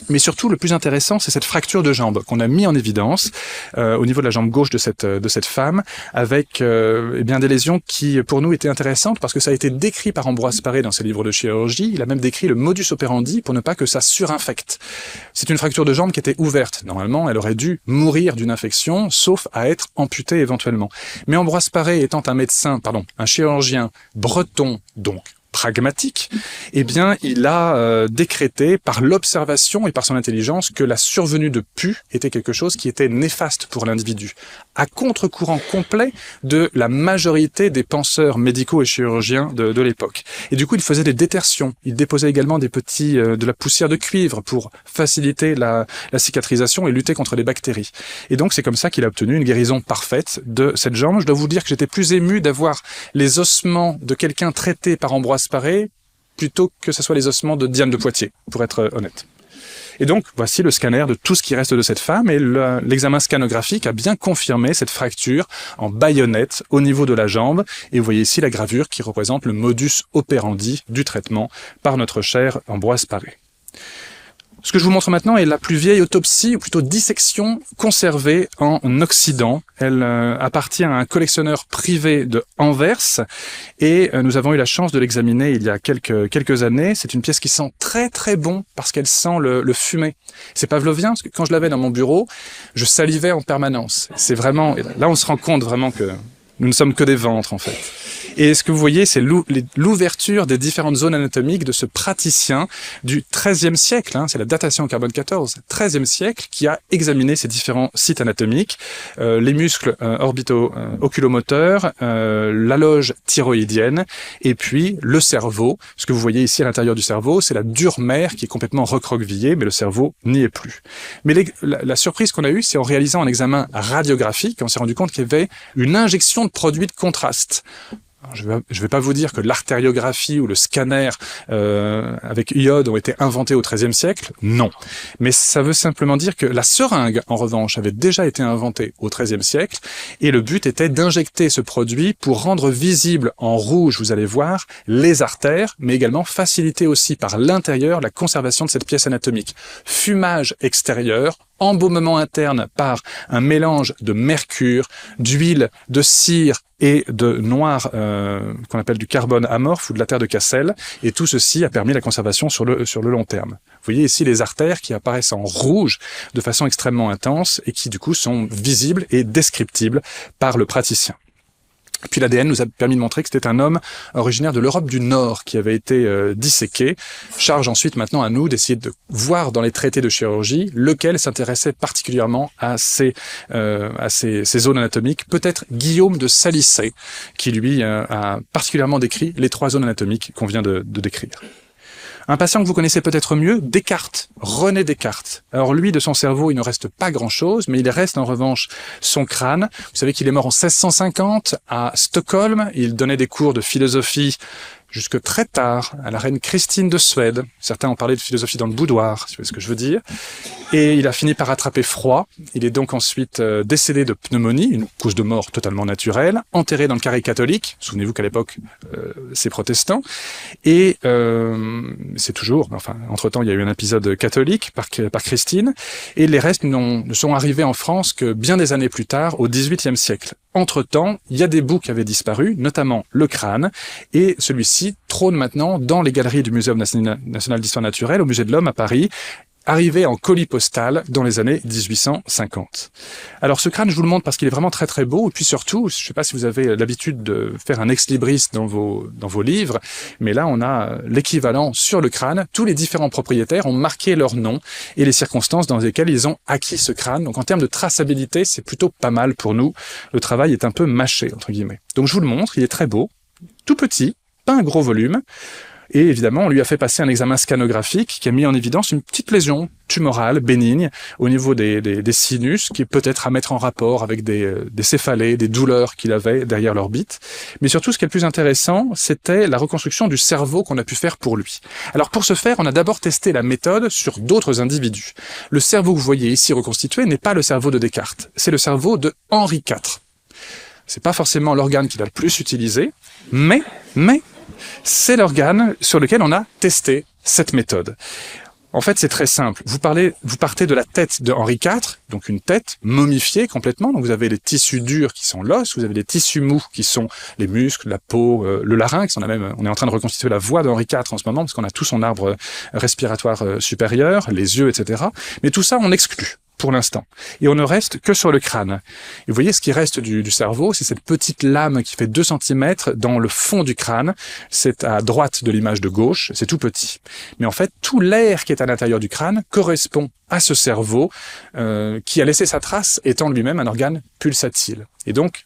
Mais surtout, le plus intéressant, c'est cette fracture de jambe qu'on a mis en évidence au niveau de la jambe gauche de cette femme, avec eh bien des lésions qui, pour nous, étaient intéressantes parce que ça a été décrit par Ambroise Paré dans ses livres de chirurgie. Il a même décrit le modus operandi pour ne pas que ça surinfecte. C'est une fracture de jambe qui était ouverte. Normalement, elle aurait dû mourir d'une infection, sauf à être amputée éventuellement. Mais Ambroise Paré étant un chirurgien breton, donc pragmatique, eh bien, il a décrété par l'observation et par son intelligence que la survenue de pus était quelque chose qui était néfaste pour l'individu, à contre-courant complet de la majorité des penseurs médicaux et chirurgiens de l'époque. Et du coup, il faisait des détertions. Il déposait également de la poussière de cuivre pour faciliter la cicatrisation et lutter contre les bactéries. Et donc, c'est comme ça qu'il a obtenu une guérison parfaite de cette jambe. Je dois vous dire que j'étais plus ému d'avoir les ossements de quelqu'un traité par Ambroise Paré plutôt que ce soit les ossements de Diane de Poitiers, pour être honnête. Et donc, voici le scanner de tout ce qui reste de cette femme, et l'examen scanographique a bien confirmé cette fracture en baïonnette au niveau de la jambe, et vous voyez ici la gravure qui représente le modus operandi du traitement par notre cher Ambroise Paré. Ce que je vous montre maintenant est la plus vieille autopsie, ou plutôt dissection, conservée en Occident. Elle appartient à un collectionneur privé de Anvers, et nous avons eu la chance de l'examiner il y a quelques années. C'est une pièce qui sent très très bon, parce qu'elle sent le fumet. C'est pavlovien, parce que quand je l'avais dans mon bureau, je salivais en permanence. C'est vraiment, là on se rend compte vraiment que nous ne sommes que des ventres, en fait. Et ce que vous voyez, c'est l'ouverture des différentes zones anatomiques de ce praticien du XIIIe siècle, c'est la datation au carbone 14, XIIIe siècle, qui a examiné ces différents sites anatomiques, les muscles orbito-oculomoteurs, la loge thyroïdienne, et puis le cerveau. Ce que vous voyez ici à l'intérieur du cerveau, c'est la dure mère qui est complètement recroquevillée, mais le cerveau n'y est plus. Mais la surprise qu'on a eue, c'est en réalisant un examen radiographique, on s'est rendu compte qu'il y avait une injection de produits de contraste. Alors, je vais pas vous dire que l'artériographie ou le scanner avec iode ont été inventés au XIIIe siècle, non. Mais ça veut simplement dire que la seringue, en revanche, avait déjà été inventée au XIIIe siècle, et le but était d'injecter ce produit pour rendre visible en rouge, vous allez voir, les artères, mais également faciliter aussi par l'intérieur la conservation de cette pièce anatomique. Fumage extérieur, embaumement interne par un mélange de mercure, d'huile, de cire et de noir qu'on appelle du carbone amorphe ou de la terre de Cassel, et tout ceci a permis la conservation sur le long terme. Vous voyez ici les artères qui apparaissent en rouge de façon extrêmement intense et qui du coup sont visibles et descriptibles par le praticien. Puis l'ADN nous a permis de montrer que c'était un homme originaire de l'Europe du Nord qui avait été disséqué. Charge ensuite maintenant à nous d'essayer de voir dans les traités de chirurgie lequel s'intéressait particulièrement à ces zones anatomiques. Peut-être Guillaume de Salissay qui lui a particulièrement décrit les 3 zones anatomiques qu'on vient de décrire. Un patient que vous connaissez peut-être mieux, Descartes, René Descartes. Alors lui, de son cerveau, il ne reste pas grand-chose, mais il reste en revanche son crâne. Vous savez qu'il est mort en 1650 à Stockholm. Il donnait des cours de philosophie jusque très tard à la reine Christine de Suède. Certains ont parlé de philosophie dans le boudoir, si vous voyez ce que je veux dire. Et il a fini par attraper froid. Il est donc ensuite décédé de pneumonie, une cause de mort totalement naturelle, enterré dans le carré catholique. Souvenez-vous qu'à l'époque, c'est protestant. Et c'est toujours, enfin, entre-temps, il y a eu un épisode catholique par Christine. Et les restes ne sont arrivés en France que bien des années plus tard, au XVIIIe siècle. Entre-temps, il y a des bouts qui avaient disparu, notamment le crâne, et celui-ci trône maintenant dans les galeries du Muséum national d'histoire naturelle, au Musée de l'Homme à Paris, arrivé en colis postal dans les années 1850. Alors ce crâne, je vous le montre parce qu'il est vraiment très très beau, et puis surtout, je ne sais pas si vous avez l'habitude de faire un ex-libris dans vos livres, mais là on a l'équivalent sur le crâne. Tous les différents propriétaires ont marqué leur nom et les circonstances dans lesquelles ils ont acquis ce crâne. Donc en termes de traçabilité, c'est plutôt pas mal pour nous. Le travail est un peu mâché, entre guillemets. Donc je vous le montre, il est très beau, tout petit, pas un gros volume. Et évidemment, on lui a fait passer un examen scanographique qui a mis en évidence une petite lésion tumorale, bénigne, au niveau des sinus, qui est peut-être à mettre en rapport avec des céphalées, des douleurs qu'il avait derrière l'orbite. Mais surtout, ce qui est le plus intéressant, c'était la reconstruction du cerveau qu'on a pu faire pour lui. Alors pour ce faire, on a d'abord testé la méthode sur d'autres individus. Le cerveau que vous voyez ici reconstitué n'est pas le cerveau de Descartes, c'est le cerveau de Henri IV. C'est pas forcément l'organe qu'il a le plus utilisé, mais c'est l'organe sur lequel on a testé cette méthode. En fait, c'est très simple. Vous partez de la tête de Henri IV, donc une tête momifiée complètement. Donc vous avez les tissus durs qui sont l'os, vous avez les tissus mous qui sont les muscles, la peau, le larynx. On est en train de reconstituer la voix d'Henri IV en ce moment parce qu'on a tout son arbre respiratoire supérieur, les yeux, etc. Mais tout ça, on exclut pour l'instant. Et on ne reste que sur le crâne. Et vous voyez, ce qui reste du cerveau, c'est cette petite lame qui fait 2 cm dans le fond du crâne. C'est à droite de l'image de gauche, c'est tout petit. Mais en fait, tout l'air qui est à l'intérieur du crâne correspond à ce cerveau qui a laissé sa trace étant lui-même un organe pulsatile. Et donc,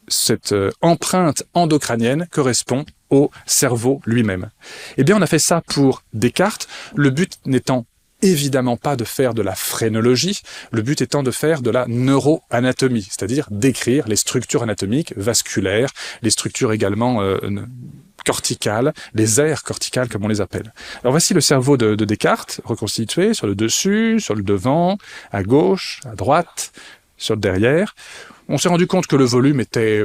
cette empreinte endocrânienne correspond au cerveau lui-même. Eh bien, on a fait ça pour Descartes, le but n'étant évidemment pas de faire de la phrénologie, le but étant de faire de la neuroanatomie, c'est-à-dire d'écrire les structures anatomiques vasculaires, les structures également corticales, les aires corticales comme on les appelle. Alors voici le cerveau de Descartes, reconstitué sur le dessus, sur le devant, à gauche, à droite, sur le derrière. On s'est rendu compte que le volume était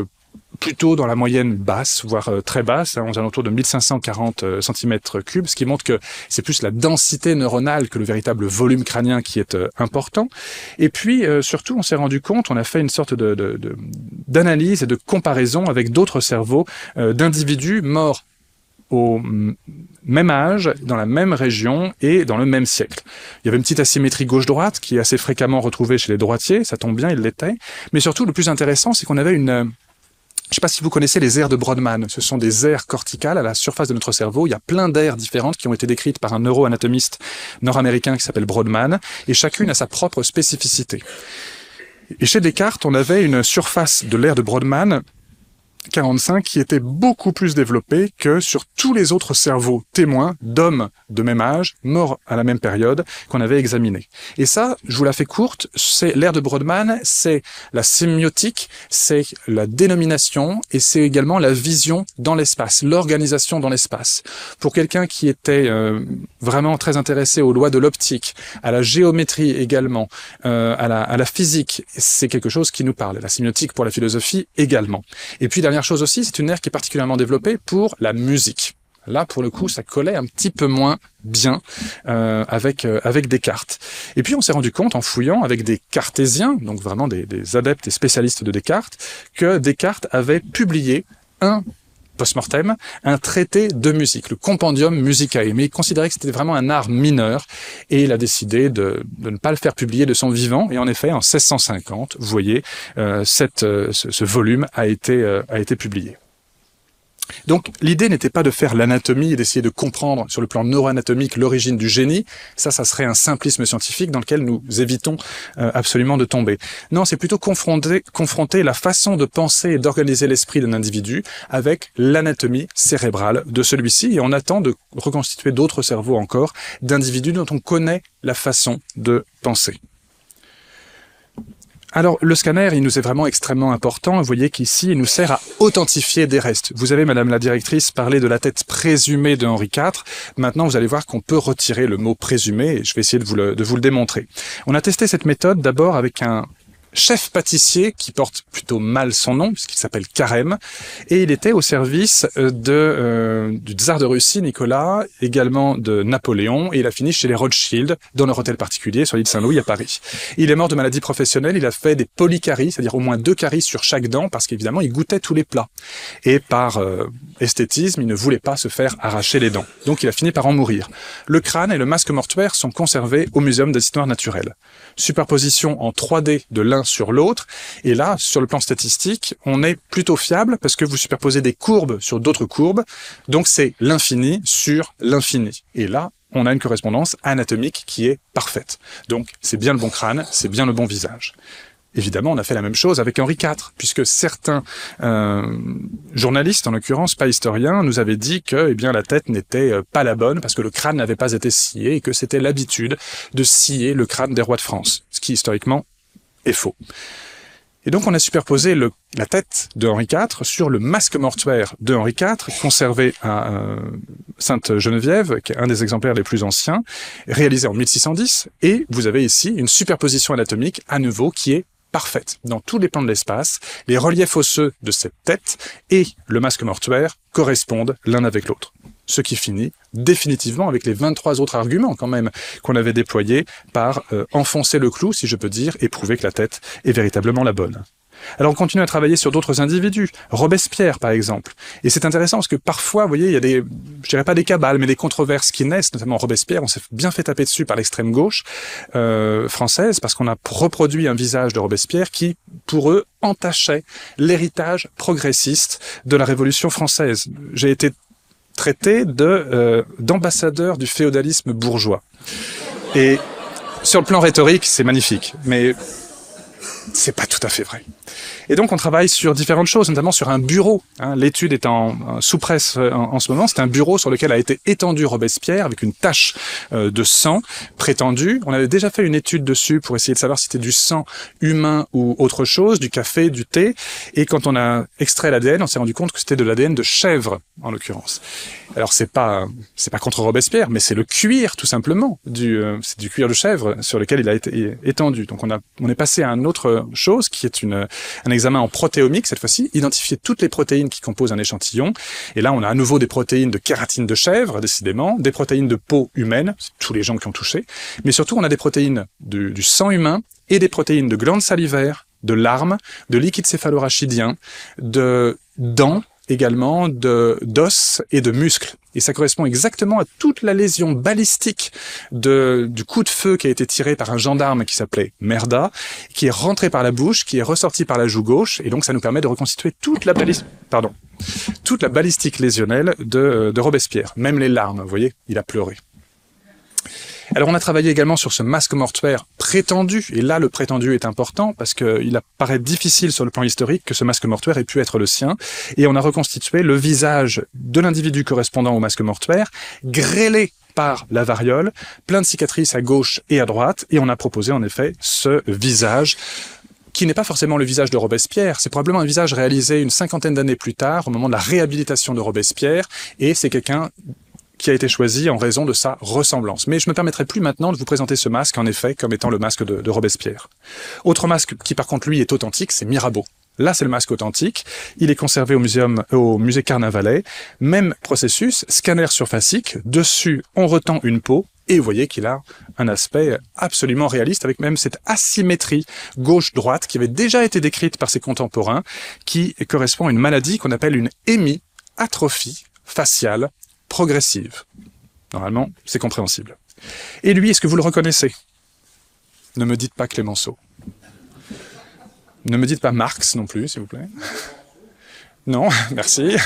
plutôt dans la moyenne basse, voire très basse, aux alentours de 1540 cm3, ce qui montre que c'est plus la densité neuronale que le véritable volume crânien qui est important. Et puis, surtout, on s'est rendu compte, on a fait une sorte d'analyse et de comparaison avec d'autres cerveaux d'individus morts au même âge, dans la même région et dans le même siècle. Il y avait une petite asymétrie gauche-droite qui est assez fréquemment retrouvée chez les droitiers, ça tombe bien, il l'était. Mais surtout, le plus intéressant, c'est qu'on avait je ne sais pas si vous connaissez les aires de Brodmann. Ce sont des aires corticales à la surface de notre cerveau. Il y a plein d'aires différentes qui ont été décrites par un neuroanatomiste nord-américain qui s'appelle Brodmann, et chacune a sa propre spécificité. Et chez Descartes, on avait une surface de l'aire de Brodmann 45 qui était beaucoup plus développée que sur tous les autres cerveaux témoins d'hommes de même âge, morts à la même période, qu'on avait examinés. Et ça, je vous la fais courte, c'est l'aire de Brodmann, c'est la sémiotique, c'est la dénomination et c'est également la vision dans l'espace, l'organisation dans l'espace. Pour quelqu'un qui était vraiment très intéressé aux lois de l'optique, à la géométrie également, à la physique, c'est quelque chose qui nous parle. La sémiotique pour la philosophie également. Et puis, dernière chose aussi, c'est une aire qui est particulièrement développée pour la musique. Là, pour le coup, ça collait un petit peu moins bien avec Descartes. Et puis, on s'est rendu compte, en fouillant avec des cartésiens, donc vraiment des adeptes et spécialistes de Descartes, que Descartes avait publié post-mortem, un traité de musique, le Compendium Musicae, mais il considérait que c'était vraiment un art mineur, et il a décidé de ne pas le faire publier de son vivant, et en effet, en 1650, vous voyez, ce volume a été publié. Donc, l'idée n'était pas de faire l'anatomie et d'essayer de comprendre sur le plan neuroanatomique l'origine du génie. Ça serait un simplisme scientifique dans lequel nous évitons absolument de tomber. Non, c'est plutôt confronter la façon de penser et d'organiser l'esprit d'un individu avec l'anatomie cérébrale de celui-ci. Et on attend de reconstituer d'autres cerveaux encore d'individus dont on connaît la façon de penser. Alors, le scanner, il nous est vraiment extrêmement important. Vous voyez qu'ici, il nous sert à authentifier des restes. Vous avez, Madame la directrice, parlé de la tête présumée de Henri IV. Maintenant, vous allez voir qu'on peut retirer le mot présumé, et je vais essayer de vous le démontrer. On a testé cette méthode d'abord avec un chef pâtissier qui porte plutôt mal son nom, puisqu'il s'appelle Carême, et il était au service du tsar de Russie, Nicolas, également de Napoléon, et il a fini chez les Rothschild, dans leur hôtel particulier sur l'île Saint-Louis à Paris. Il est mort de maladie professionnelle, il a fait des polycaries, c'est-à-dire au moins 2 caries sur chaque dent, parce qu'évidemment, il goûtait tous les plats. Et par esthétisme, il ne voulait pas se faire arracher les dents. Donc il a fini par en mourir. Le crâne et le masque mortuaire sont conservés au Muséum d'histoire naturelle. Superposition en 3D de l'un sur l'autre, et là, sur le plan statistique, on est plutôt fiable parce que vous superposez des courbes sur d'autres courbes, donc c'est l'infini sur l'infini. Et là, on a une correspondance anatomique qui est parfaite. Donc, c'est bien le bon crâne, c'est bien le bon visage. Évidemment, on a fait la même chose avec Henri IV, puisque certains journalistes, en l'occurrence pas historiens, nous avaient dit que la tête n'était pas la bonne parce que le crâne n'avait pas été scié et que c'était l'habitude de scier le crâne des rois de France, ce qui historiquement est faux. Et donc on a superposé la tête de Henri IV sur le masque mortuaire de Henri IV, conservé à Sainte-Geneviève, qui est un des exemplaires les plus anciens, réalisé en 1610, et vous avez ici une superposition anatomique à nouveau qui est parfaite. Dans tous les plans de l'espace, les reliefs osseux de cette tête et le masque mortuaire correspondent l'un avec l'autre. ce qui finit définitivement avec les 23 autres arguments quand même qu'on avait déployés par enfoncer le clou, si je peux dire, et prouver que la tête est véritablement la bonne. Alors on continue à travailler sur d'autres individus, Robespierre par exemple. Et c'est intéressant parce que parfois, vous voyez, il y a des, je dirais pas des cabales, mais des controverses qui naissent, notamment Robespierre, on s'est bien fait taper dessus par l'extrême gauche française, parce qu'on a reproduit un visage de Robespierre qui, pour eux, entachait l'héritage progressiste de la Révolution française. J'ai été traité d'ambassadeur du féodalisme bourgeois. Et sur le plan rhétorique, c'est magnifique, mais c'est pas tout à fait vrai. Et donc on travaille sur différentes choses, notamment sur un bureau. L'étude est en sous-presse en ce moment. C'est un bureau sur lequel a été étendu Robespierre avec une tache de sang prétendue. On avait déjà fait une étude dessus pour essayer de savoir si c'était du sang humain ou autre chose, du café, du thé. Et quand on a extrait l'ADN, on s'est rendu compte que c'était de l'ADN de chèvre, en l'occurrence. Alors c'est pas contre Robespierre, mais c'est le cuir tout simplement, c'est du cuir de chèvre sur lequel il a été étendu. Donc on est passé à une autre chose qui est un examen en protéomique cette fois-ci, identifier toutes les protéines qui composent un échantillon. Et là on a à nouveau des protéines de kératine de chèvre, décidément, des protéines de peau humaine, c'est tous les gens qui ont touché, mais surtout on a des protéines du sang humain et des protéines de glandes salivaires, de larmes, de liquide céphalorachidien, de dents, également d'os et de muscles. Et ça correspond exactement à toute la lésion balistique du coup de feu qui a été tiré par un gendarme qui s'appelait Merda, qui est rentré par la bouche, qui est ressorti par la joue gauche, et donc ça nous permet de reconstituer toute la balistique lésionnelle de Robespierre. Même les larmes, vous voyez, il a pleuré. Alors on a travaillé également sur ce masque mortuaire prétendu, et là le prétendu est important parce qu'il apparaît difficile sur le plan historique que ce masque mortuaire ait pu être le sien, et on a reconstitué le visage de l'individu correspondant au masque mortuaire, grêlé par la variole, plein de cicatrices à gauche et à droite, et on a proposé en effet ce visage qui n'est pas forcément le visage de Robespierre, c'est probablement un visage réalisé une 50aine d'années plus tard, au moment de la réhabilitation de Robespierre, et c'est quelqu'un qui a été choisi en raison de sa ressemblance. Mais je me permettrai plus maintenant de vous présenter ce masque, en effet, comme étant le masque de Robespierre. Autre masque qui, par contre, lui, est authentique, c'est Mirabeau. Là, c'est le masque authentique. Il est conservé au musée Carnavalet. Même processus, scanner surfacique. Dessus, on retend une peau. Et vous voyez qu'il a un aspect absolument réaliste, avec même cette asymétrie gauche-droite qui avait déjà été décrite par ses contemporains, qui correspond à une maladie qu'on appelle une hémiatrophie faciale progressive. Normalement, c'est compréhensible. Et lui, est-ce que vous le reconnaissez? Ne me dites pas Clémenceau. Ne me dites pas Marx non plus, s'il vous plaît. Non, merci.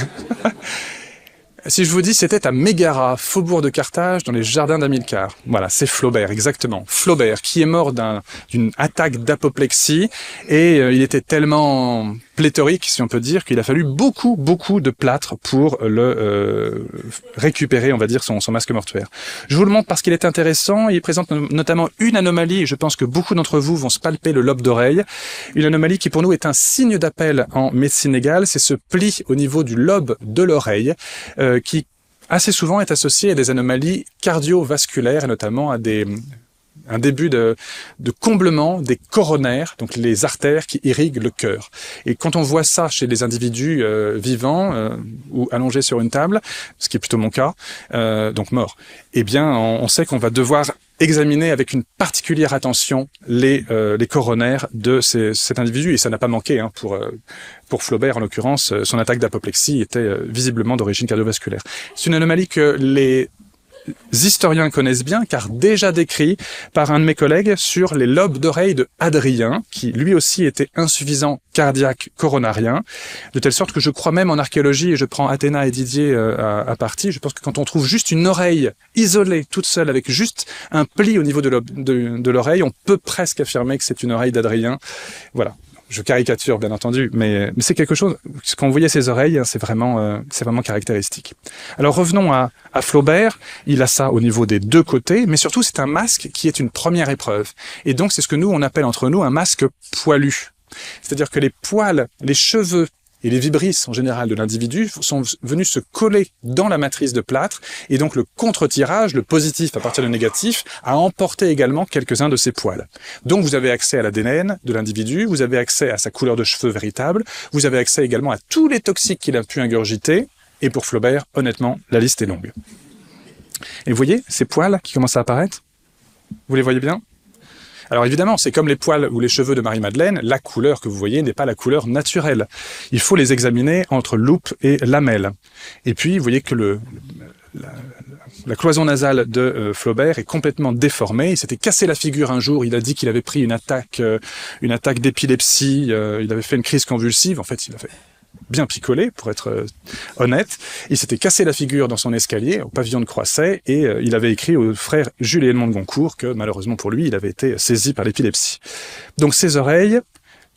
Si je vous dis c'était à Mégara, faubourg de Carthage, dans les jardins d'Hamilcar. Voilà, c'est Flaubert, exactement. Flaubert, qui est mort d'une attaque d'apoplexie, et il était tellement pléthorique, si on peut dire, qu'il a fallu beaucoup de plâtre pour le récupérer, on va dire, son masque mortuaire. Je vous le montre parce qu'il est intéressant. Il présente notamment une anomalie, et je pense que beaucoup d'entre vous vont se palper le lobe d'oreille. Une anomalie qui pour nous est un signe d'appel en médecine légale, c'est ce pli au niveau du lobe de l'oreille, qui assez souvent est associé à des anomalies cardiovasculaires, et notamment à un début de comblement des coronaires, donc les artères qui irriguent le cœur. Et quand on voit ça chez des individus vivants ou allongés sur une table, ce qui est plutôt mon cas, donc mort, eh bien on sait qu'on va devoir examiner avec une particulière attention les coronaires de cet individu, et ça n'a pas manqué pour Flaubert en l'occurrence. Son attaque d'apoplexie était visiblement d'origine cardiovasculaire. C'est une anomalie que les historiens connaissent bien, car déjà décrit par un de mes collègues sur les lobes d'oreille de Hadrien, qui lui aussi était insuffisant cardiaque coronarien, de telle sorte que je crois même en archéologie, et je prends Athéna et Didier à partie, je pense que quand on trouve juste une oreille isolée, toute seule, avec juste un pli au niveau de l'oreille, on peut presque affirmer que c'est une oreille d'Hadrien. Voilà. Je caricature, bien entendu, mais c'est quelque chose, quand vous voyez ses oreilles, c'est vraiment caractéristique. Alors revenons à Flaubert. Il a ça au niveau des deux côtés, mais surtout c'est un masque qui est une première épreuve. Et donc c'est ce que nous, on appelle entre nous un masque poilu. C'est-à-dire que les poils, les cheveux et les vibrisses en général de l'individu sont venus se coller dans la matrice de plâtre, et donc le contre-tirage, le positif à partir du négatif, a emporté également quelques-uns de ces poils. Donc vous avez accès à l'ADN de l'individu, vous avez accès à sa couleur de cheveux véritable, vous avez accès également à tous les toxiques qu'il a pu ingurgiter, Et pour Flaubert, honnêtement, la liste est longue. Et vous voyez ces poils qui commencent à apparaître? Vous les voyez bien? Alors évidemment, c'est comme les poils ou les cheveux de Marie-Madeleine, la couleur que vous voyez n'est pas la couleur naturelle. Il faut les examiner entre loupe et lamelle. Et puis, vous voyez que la cloison nasale de Flaubert est complètement déformée. Il s'était cassé la figure un jour, il a dit qu'il avait pris une attaque d'épilepsie, il avait fait une crise convulsive, en fait il a fait bien picolé, pour être honnête. Il s'était cassé la figure dans son escalier, au pavillon de Croisset, et il avait écrit aux frères Jules et Edmond de Goncourt que, malheureusement pour lui, il avait été saisi par l'épilepsie. Donc ses oreilles,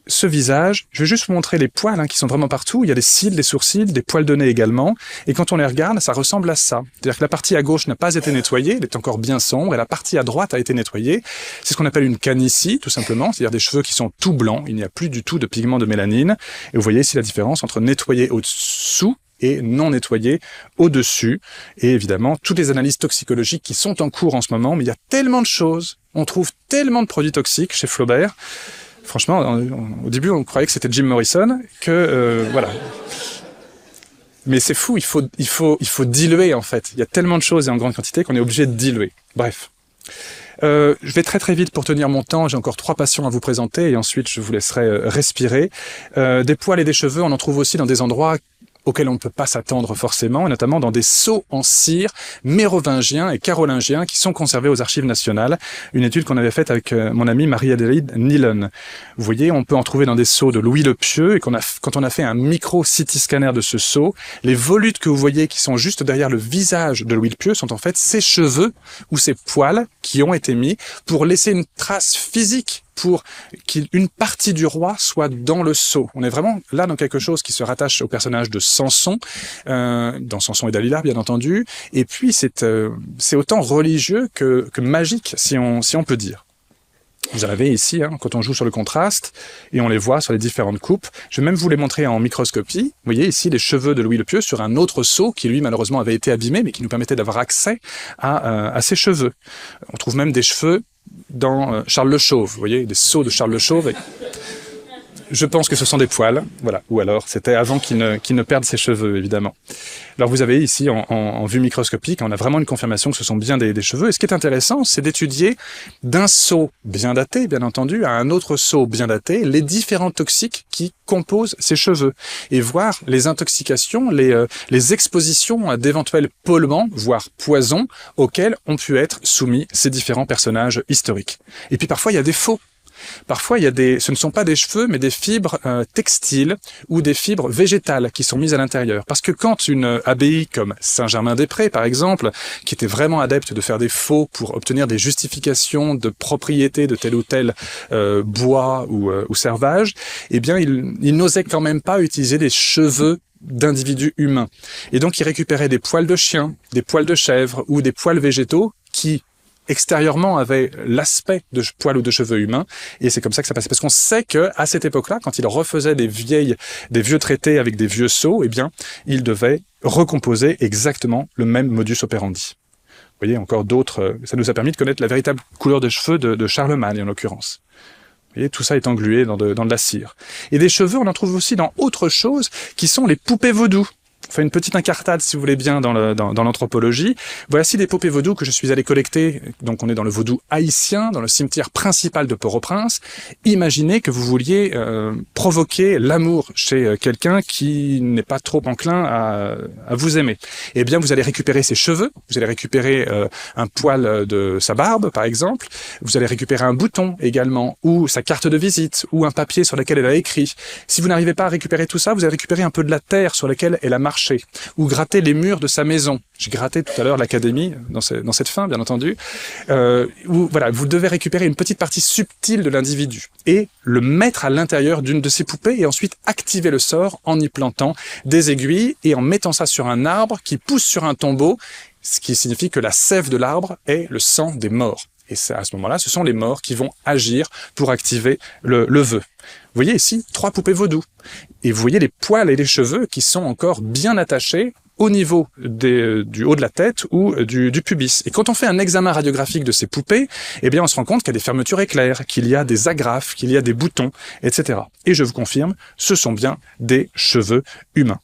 ce visage, je vais juste vous montrer les poils qui sont vraiment partout. Il y a des cils, des sourcils, des poils de nez également. Et quand on les regarde, ça ressemble à ça. C'est-à-dire que la partie à gauche n'a pas été nettoyée, elle est encore bien sombre, et la partie à droite a été nettoyée. C'est ce qu'on appelle une canicie, tout simplement. C'est-à-dire des cheveux qui sont tout blancs, il n'y a plus du tout de pigment de mélanine. Et vous voyez ici la différence entre nettoyé au-dessous et non nettoyé au-dessus. Et évidemment, toutes les analyses toxicologiques qui sont en cours en ce moment, mais il y a tellement de choses, on trouve tellement de produits toxiques chez Flaubert. Franchement, au début, on croyait que c'était Jim Morrison, voilà. Mais c'est fou, il faut diluer, en fait. Il y a tellement de choses et en grande quantité qu'on est obligé de diluer. Bref. Je vais très très vite pour tenir mon temps, j'ai encore 3 patients à vous présenter et ensuite je vous laisserai respirer. Des poils et des cheveux, on en trouve aussi dans des endroits auxquels on ne peut pas s'attendre forcément, et notamment dans des sceaux en cire mérovingiens et carolingiens qui sont conservés aux Archives nationales. Une étude qu'on avait faite avec mon amie Marie-Adélaïde Nillen. Vous voyez, on peut en trouver dans des sceaux de Louis le Pieux, et quand on a fait un micro-CT scanner de ce sceau, les volutes que vous voyez qui sont juste derrière le visage de Louis le Pieux sont en fait ses cheveux ou ses poils qui ont été mis pour laisser une trace physique pour qu'une partie du roi soit dans le sceau. On est vraiment là dans quelque chose qui se rattache au personnage de Samson, dans Samson et Dalila bien entendu, et puis c'est autant religieux que magique si on peut dire. Vous en avez ici, quand on joue sur le contraste, et on les voit sur les différentes coupes. Je vais même vous les montrer en microscopie. Vous voyez ici les cheveux de Louis le Pieux sur un autre sceau qui, lui, malheureusement, avait été abîmé, mais qui nous permettait d'avoir accès à ses cheveux. On trouve même des cheveux dans Charles le Chauve. Vous voyez, des sceaux de Charles le Chauve. Et je pense que ce sont des poils, voilà. Ou alors, c'était avant qu'il ne perde ses cheveux, évidemment. Alors, vous avez ici, en vue microscopique, on a vraiment une confirmation que ce sont bien des cheveux. Et ce qui est intéressant, c'est d'étudier d'un sceau bien daté, bien entendu, à un autre sceau bien daté, les différents toxiques qui composent ces cheveux. Et voir les intoxications, les expositions à d'éventuels polluants, voire poisons, auxquels ont pu être soumis ces différents personnages historiques. Et puis, parfois, il y a des faux. Parfois, ce ne sont pas des cheveux, mais des fibres textiles ou des fibres végétales qui sont mises à l'intérieur. Parce que quand une abbaye comme Saint-Germain-des-Prés, par exemple, qui était vraiment adepte de faire des faux pour obtenir des justifications de propriété de tel ou tel bois ou servage, eh bien, il n'osait quand même pas utiliser des cheveux d'individus humains. Et donc, il récupérait des poils de chien, des poils de chèvre ou des poils végétaux qui extérieurement avait l'aspect de poils ou de cheveux humains, et c'est comme ça que ça passait. Parce qu'on sait que à cette époque-là, quand il refaisait des vieux traités avec des vieux sceaux, eh bien, il devait recomposer exactement le même modus operandi. Vous voyez, encore d'autres, ça nous a permis de connaître la véritable couleur de cheveux de Charlemagne, en l'occurrence. Vous voyez, tout ça est englué dans de la cire. Et des cheveux, on en trouve aussi dans autre chose, qui sont les poupées vaudou. Enfin, une petite incartade, si vous voulez bien, dans l'anthropologie. Voici des poupées vaudou que je suis allé collecter. Donc, on est dans le vaudou haïtien, dans le cimetière principal de Port-au-Prince. Imaginez que vous vouliez provoquer l'amour chez quelqu'un qui n'est pas trop enclin à vous aimer. Eh bien, vous allez récupérer ses cheveux, vous allez récupérer un poil de sa barbe, par exemple. Vous allez récupérer un bouton également, ou sa carte de visite, ou un papier sur lequel elle a écrit. Si vous n'arrivez pas à récupérer tout ça, vous allez récupérer un peu de la terre sur laquelle elle a marché, ou gratter les murs de sa maison. J'ai gratté tout à l'heure l'académie, dans cette fin, bien entendu. Où, voilà, vous devez récupérer une petite partie subtile de l'individu et le mettre à l'intérieur d'une de ses poupées et ensuite activer le sort en y plantant des aiguilles et en mettant ça sur un arbre qui pousse sur un tombeau, ce qui signifie que la sève de l'arbre est le sang des morts. Et à ce moment-là, ce sont les morts qui vont agir pour activer le vœu. Vous voyez ici 3 poupées vaudou. Et vous voyez les poils et les cheveux qui sont encore bien attachés au niveau du haut de la tête ou du pubis. Et quand on fait un examen radiographique de ces poupées, eh bien on se rend compte qu'il y a des fermetures éclairs, qu'il y a des agrafes, qu'il y a des boutons, etc. Et je vous confirme, ce sont bien des cheveux humains.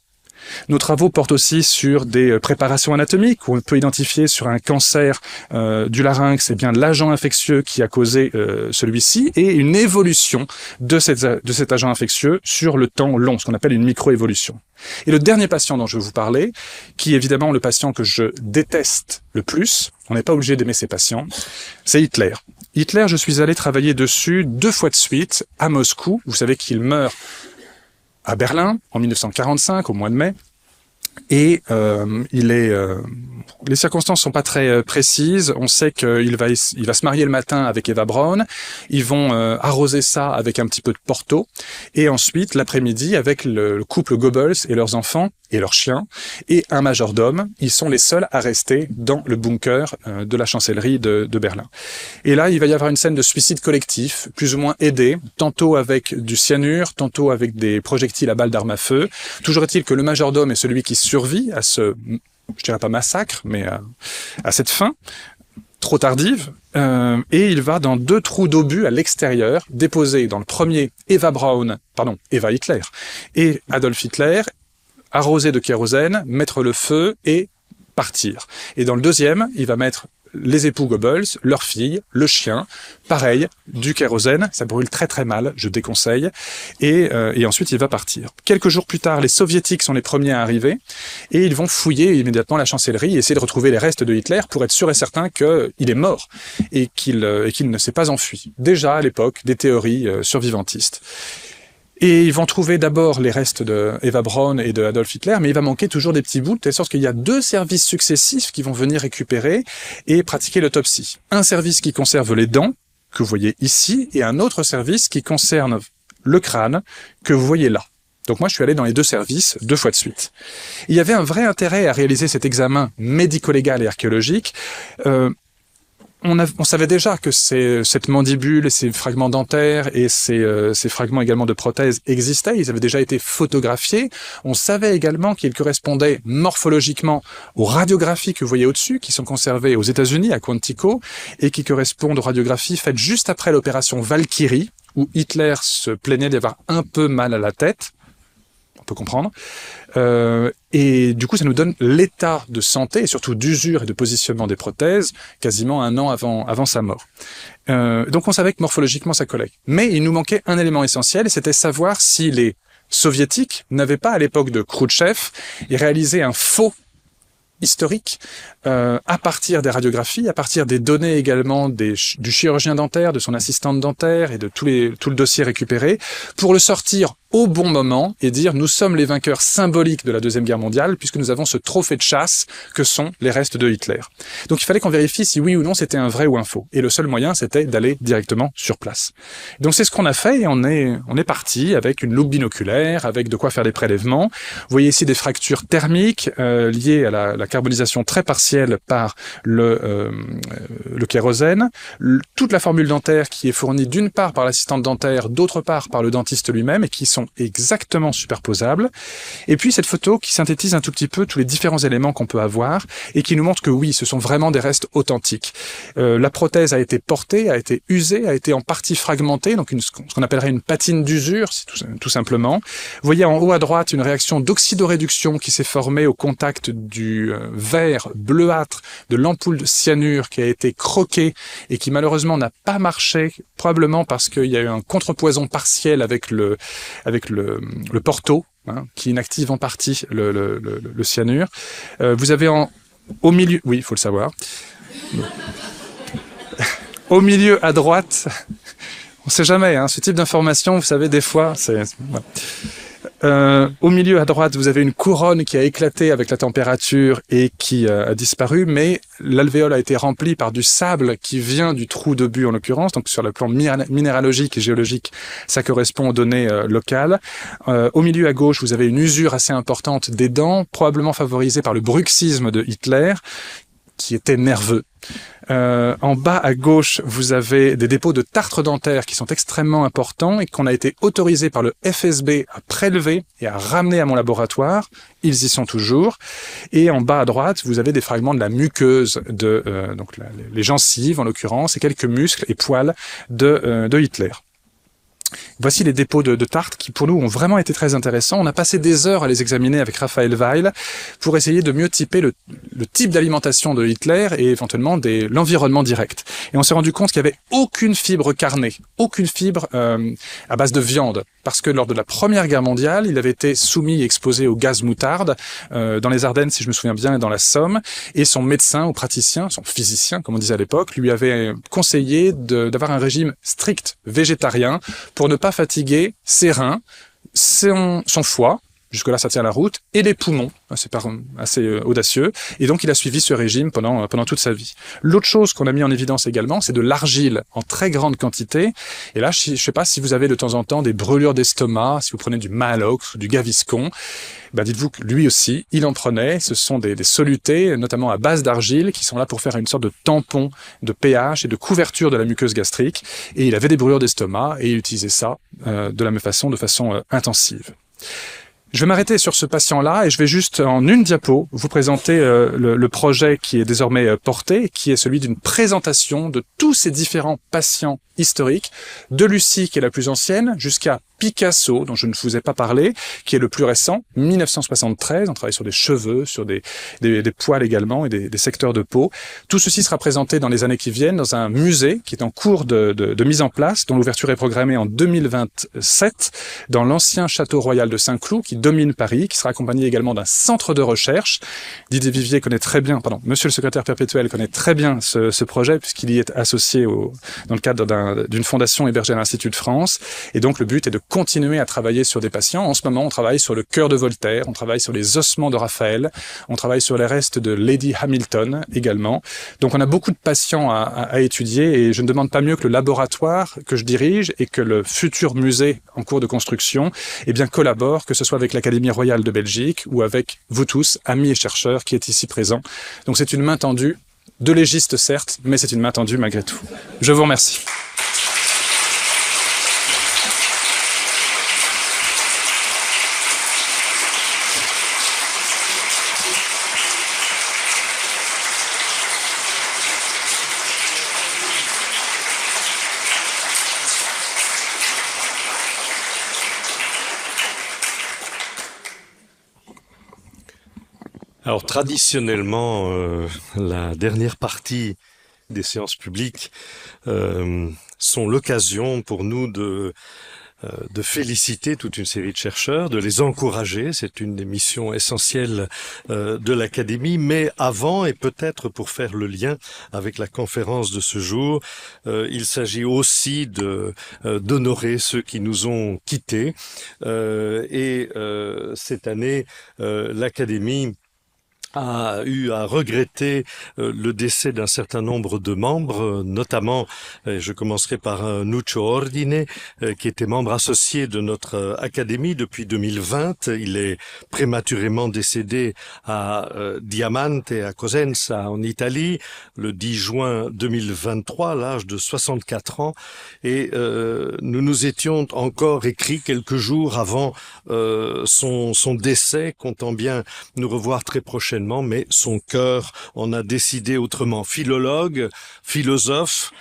Nos travaux portent aussi sur des préparations anatomiques où on peut identifier sur un cancer du larynx l'agent infectieux qui a causé celui-ci et une évolution de cet agent infectieux sur le temps long, ce qu'on appelle une microévolution. Et le dernier patient dont je vais vous parler, qui est évidemment le patient que je déteste le plus, on n'est pas obligé d'aimer ces patients, c'est Hitler. Hitler, je suis allé travailler dessus 2 fois de suite à Moscou. Vous savez qu'il meurt à Berlin en 1945, au mois de mai. Et les circonstances sont pas très précises. On sait qu'il va se marier le matin avec Eva Braun. Ils vont arroser ça avec un petit peu de Porto. Et ensuite, l'après-midi, avec le couple Goebbels et leurs enfants et leurs chiens et un majordome, ils sont les seuls à rester dans le bunker de la chancellerie de Berlin. Et là, il va y avoir une scène de suicide collectif, plus ou moins aidé, tantôt avec du cyanure, tantôt avec des projectiles à balles d'armes à feu. Toujours est-il que le majordome est celui qui survit à ce, je dirais pas massacre, mais à cette fin trop tardive, et il va dans 2 trous d'obus à l'extérieur, déposer dans le premier Eva Hitler et Adolf Hitler, arroser de kérosène, mettre le feu et partir. Et dans le deuxième, il va mettre les époux Goebbels, leur fille, le chien, pareil, du kérosène, ça brûle très très mal, je déconseille, et ensuite il va partir. Quelques jours plus tard, les soviétiques sont les premiers à arriver, et ils vont fouiller immédiatement la chancellerie et essayer de retrouver les restes de Hitler pour être sûr et certain qu'il est mort, et qu'il ne s'est pas enfui. Déjà à l'époque, des théories survivantistes. Et ils vont trouver d'abord les restes de Eva Braun et de Adolf Hitler, mais il va manquer toujours des petits bouts, de telle sorte qu'il y a 2 services successifs qui vont venir récupérer et pratiquer l'autopsie. Un service qui conserve les dents, que vous voyez ici, et un autre service qui concerne le crâne, que vous voyez là. Donc moi, je suis allé dans les 2 services 2 fois de suite. Il y avait un vrai intérêt à réaliser cet examen médico-légal et archéologique. On savait déjà que cette mandibule et ces fragments dentaires et ces fragments également de prothèses existaient, ils avaient déjà été photographiés. On savait également qu'ils correspondaient morphologiquement aux radiographies que vous voyez au-dessus, qui sont conservées aux États-Unis, à Quantico, et qui correspondent aux radiographies faites juste après l'opération Valkyrie, où Hitler se plaignait d'avoir un peu mal à la tête. On peut comprendre. Et du coup, ça nous donne l'état de santé et surtout d'usure et de positionnement des prothèses quasiment 1 an avant sa mort. Donc on savait que morphologiquement ça collait. Mais il nous manquait un élément essentiel, et c'était savoir si les soviétiques n'avaient pas, à l'époque de Khrouchtchev, réalisé un faux historique à partir des radiographies, à partir des données également du chirurgien dentaire, de son assistante dentaire et de tout le dossier récupéré, pour le sortir au bon moment et dire nous sommes les vainqueurs symboliques de la Deuxième Guerre mondiale puisque nous avons ce trophée de chasse que sont les restes de Hitler. Donc il fallait qu'on vérifie si oui ou non c'était un vrai ou un faux. Et le seul moyen c'était d'aller directement sur place. Donc c'est ce qu'on a fait et on est parti avec une loupe binoculaire, avec de quoi faire des prélèvements. Vous voyez ici des fractures thermiques liées à la carbonisation très partielle par le kérosène. Toute la formule dentaire qui est fournie d'une part par l'assistante dentaire, d'autre part par le dentiste lui-même et qui sont exactement superposables. Et puis cette photo qui synthétise un tout petit peu tous les différents éléments qu'on peut avoir et qui nous montre que oui, ce sont vraiment des restes authentiques. La prothèse a été portée, a été usée, a été en partie fragmentée, donc ce qu'on appellerait une patine d'usure, tout simplement. Vous voyez en haut à droite une réaction d'oxydoréduction qui s'est formée au contact du verre bleuâtre de l'ampoule de cyanure qui a été croquée et qui malheureusement n'a pas marché, probablement parce qu'il y a eu un contrepoison partiel avec le Porto, qui inactive en partie le cyanure. Vous avez au milieu, oui, il faut le savoir, au milieu à droite, on sait jamais, ce type d'information, vous savez, des fois, voilà. Au milieu à droite, vous avez une couronne qui a éclaté avec la température et qui a disparu, mais l'alvéole a été remplie par du sable qui vient du trou de but en l'occurrence, donc sur le plan minéralogique et géologique, ça correspond aux données locales. Au milieu à gauche, vous avez une usure assez importante des dents, probablement favorisée par le bruxisme de Hitler, qui était nerveux. En bas à gauche, vous avez des dépôts de tartre dentaire qui sont extrêmement importants et qu'on a été autorisé par le FSB à prélever et à ramener à mon laboratoire. Ils y sont toujours. Et en bas à droite, vous avez des fragments de la muqueuse donc les gencives en l'occurrence, et quelques muscles et poils de Hitler. Voici les dépôts de tarte qui, pour nous, ont vraiment été très intéressants. On a passé des heures à les examiner avec Raphaël Weil pour essayer de mieux typer le type d'alimentation de Hitler et éventuellement l'environnement direct. Et on s'est rendu compte qu'il n'y avait aucune fibre carnée, aucune fibre à base de viande. Parce que lors de la Première Guerre mondiale, il avait été soumis et exposé au gaz moutarde dans les Ardennes, si je me souviens bien, et dans la Somme. Et son médecin ou praticien, son physicien, comme on disait à l'époque, lui avait conseillé d'avoir un régime strict végétarien pour ne pas fatiguer ses reins, son foie, jusque-là ça tient la route, et les poumons, c'est assez audacieux, et donc il a suivi ce régime pendant toute sa vie. L'autre chose qu'on a mis en évidence également, c'est de l'argile en très grande quantité, et là je sais pas si vous avez de temps en temps des brûlures d'estomac, si vous prenez du Maalox ou du Gaviscon, dites-vous que lui aussi, il en prenait, ce sont des solutés, notamment à base d'argile, qui sont là pour faire une sorte de tampon de pH et de couverture de la muqueuse gastrique, et il avait des brûlures d'estomac, et il utilisait ça de la même façon, de façon intensive. Je vais m'arrêter sur ce patient-là et je vais juste en une diapo vous présenter le projet qui est désormais porté, qui est celui d'une présentation de tous ces différents patients historiques, de Lucie qui est la plus ancienne, jusqu'à Picasso, dont je ne vous ai pas parlé, qui est le plus récent, 1973. On travaille sur des cheveux, sur des poils également et des secteurs de peau. Tout ceci sera présenté dans les années qui viennent dans un musée qui est en cours de mise en place, dont l'ouverture est programmée en 2027, dans l'ancien château royal de Saint-Cloud, qui domine Paris, qui sera accompagné également d'un centre de recherche. Didier Vivier connaît très bien, monsieur le secrétaire perpétuel connaît très bien ce projet, puisqu'il y est associé dans le cadre d'une fondation hébergée à l'Institut de France. Et donc le but est de continuer à travailler sur des patients. En ce moment, on travaille sur le cœur de Voltaire, on travaille sur les ossements de Raphaël, on travaille sur les restes de Lady Hamilton également. Donc on a beaucoup de patients à étudier et je ne demande pas mieux que le laboratoire que je dirige et que le futur musée en cours de construction collabore, que ce soit avec l'Académie royale de Belgique ou avec vous tous, amis et chercheurs qui êtes ici présents. Donc c'est une main tendue, de légiste certes, mais c'est une main tendue malgré tout. Je vous remercie. Alors traditionnellement, la dernière partie des séances publiques sont l'occasion pour nous de féliciter toute une série de chercheurs, de les encourager. C'est une des missions essentielles de l'Académie. Mais avant, et peut-être pour faire le lien avec la conférence de ce jour, il s'agit aussi d'honorer ceux qui nous ont quittés. Cette année, l'Académie a eu à regretter le décès d'un certain nombre de membres, notamment, je commencerai par Nuccio Ordine, qui était membre associé de notre académie depuis 2020. Il est prématurément décédé à Diamante, à Cosenza, en Italie, le 10 juin 2023, à l'âge de 64 ans. Et nous nous étions encore écrits quelques jours avant son décès, comptant bien nous revoir très prochainement. Mais son cœur en a décidé autrement. Philologue, philosophe,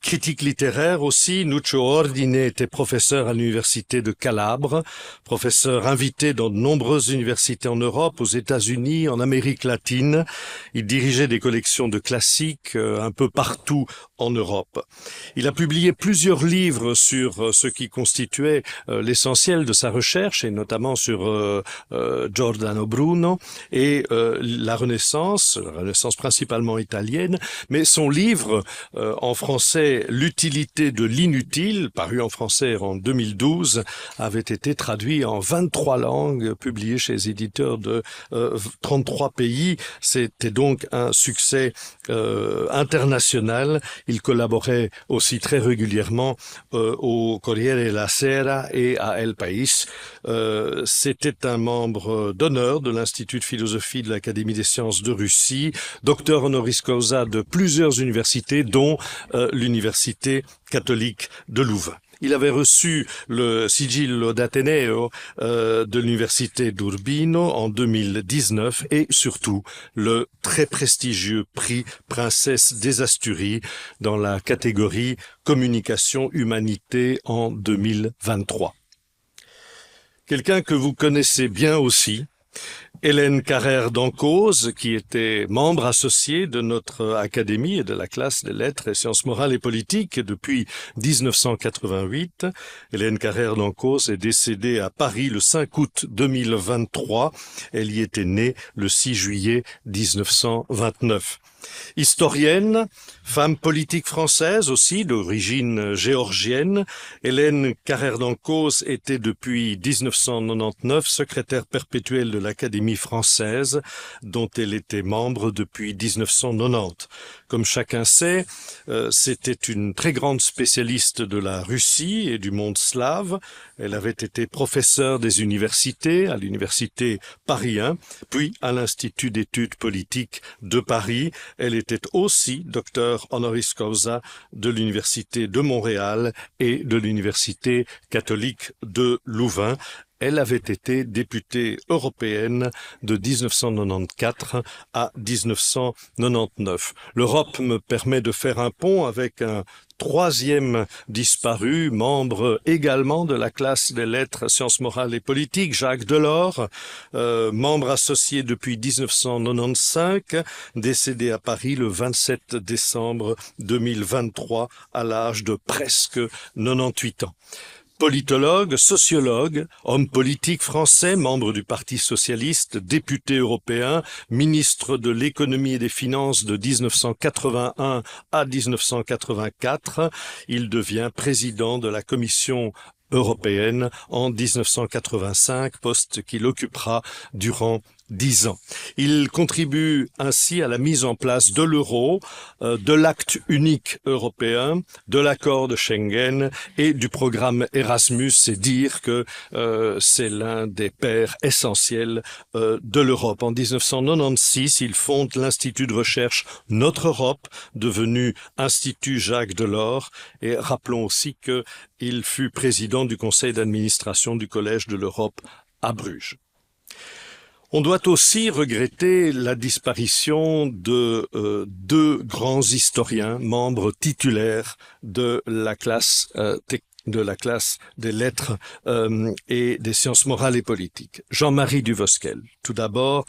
critique littéraire aussi. Nuccio Ordine était professeur à l'université de Calabre, professeur invité dans de nombreuses universités en Europe, aux États-Unis, en Amérique latine. Il dirigeait des collections de classiques un peu partout en Europe. Il a publié plusieurs livres sur ce qui constituait l'essentiel de sa recherche, et notamment sur Giordano Bruno et la Renaissance principalement italienne, mais son livre en français, L'utilité de l'inutile, paru en français en 2012, avait été traduit en 23 langues, publié chez les éditeurs de 33 pays. C'était donc un succès international. Il collaborait aussi très régulièrement au Corriere della Sera et à El País. C'était un membre d'honneur de l'Institut de philosophie de l'Académie des sciences de Russie, docteur honoris causa de plusieurs universités, dont l'Université catholique de Louvain. Il avait reçu le Sigillo d'Ateneo de l'université d'Urbino en 2019 et surtout le très prestigieux prix Princesse des Asturies dans la catégorie Communication Humanité en 2023. Quelqu'un que vous connaissez bien aussi, Hélène Carrère d'Encausse, qui était membre associé de notre académie et de la classe des lettres et sciences morales et politiques depuis 1988. Hélène Carrère d'Encausse est décédée à Paris le 5 août 2023. Elle y était née le 6 juillet 1929. Historienne, femme politique française aussi, d'origine géorgienne, Hélène Carrère d'Encausse était depuis 1999 secrétaire perpétuelle de l'Académie française, dont elle était membre depuis 1990. Comme chacun sait, c'était une très grande spécialiste de la Russie et du monde slave. Elle avait été professeure des universités, à l'université Paris 1, puis à l'Institut d'études politiques de Paris. Elle était aussi docteur honoris causa de l'Université de Montréal et de l'Université catholique de Louvain. Elle avait été députée européenne de 1994 à 1999. L'Europe me permet de faire un pont avec un troisième disparu, membre également de la classe des lettres, sciences morales et politiques, Jacques Delors, membre associé depuis 1995, décédé à Paris le 27 décembre 2023 à l'âge de presque 98 ans. Politologue, sociologue, homme politique français, membre du Parti socialiste, député européen, ministre de l'économie et des finances de 1981 à 1984. Il devient président de la Commission européenne en 1985, poste qu'il occupera durant 10 ans. Il contribue ainsi à la mise en place de l'euro, de l'acte unique européen, de l'accord de Schengen et du programme Erasmus. C'est dire que c'est l'un des pères essentiels de l'Europe. En 1996, il fonde l'Institut de recherche Notre Europe, devenu Institut Jacques Delors. Et rappelons aussi qu'il fut président du conseil d'administration du Collège de l'Europe à Bruges. On doit aussi regretter la disparition de deux grands historiens, membres titulaires de la classe des lettres et des sciences morales et politiques. Jean-Marie Duvosquel. Tout d'abord,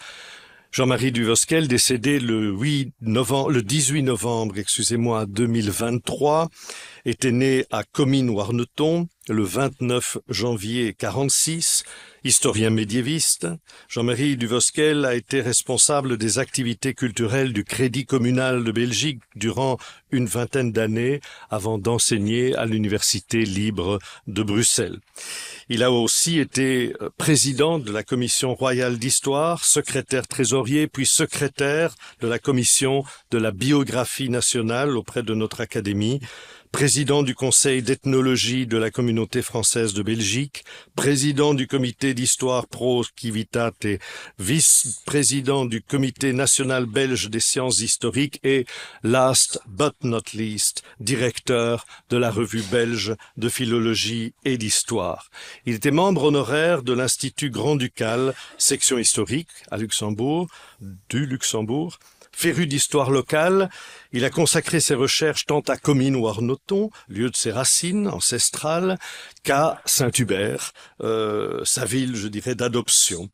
Jean-Marie Duvosquel, décédé le 18 novembre 2023, était né à Comines-Warneton le 29 janvier 46, historien médiéviste. Jean-Marie Duvosquel a été responsable des activités culturelles du Crédit communal de Belgique durant une vingtaine d'années avant d'enseigner à l'Université libre de Bruxelles. Il a aussi été président de la Commission royale d'histoire, secrétaire trésorier, puis secrétaire de la Commission de la biographie nationale auprès de notre Académie, président du Conseil d'ethnologie de la communauté française de Belgique, président du comité d'histoire pro Civitate et vice-président du comité national belge des sciences historiques et, last but not least, directeur de la revue belge de philologie et d'histoire. Il était membre honoraire de l'Institut grand-ducal, section historique à Luxembourg, Féru d'histoire locale, il a consacré ses recherches tant à Comines-Warneton, lieu de ses racines ancestrales, qu'à Saint-Hubert, sa ville, je dirais, d'adoption.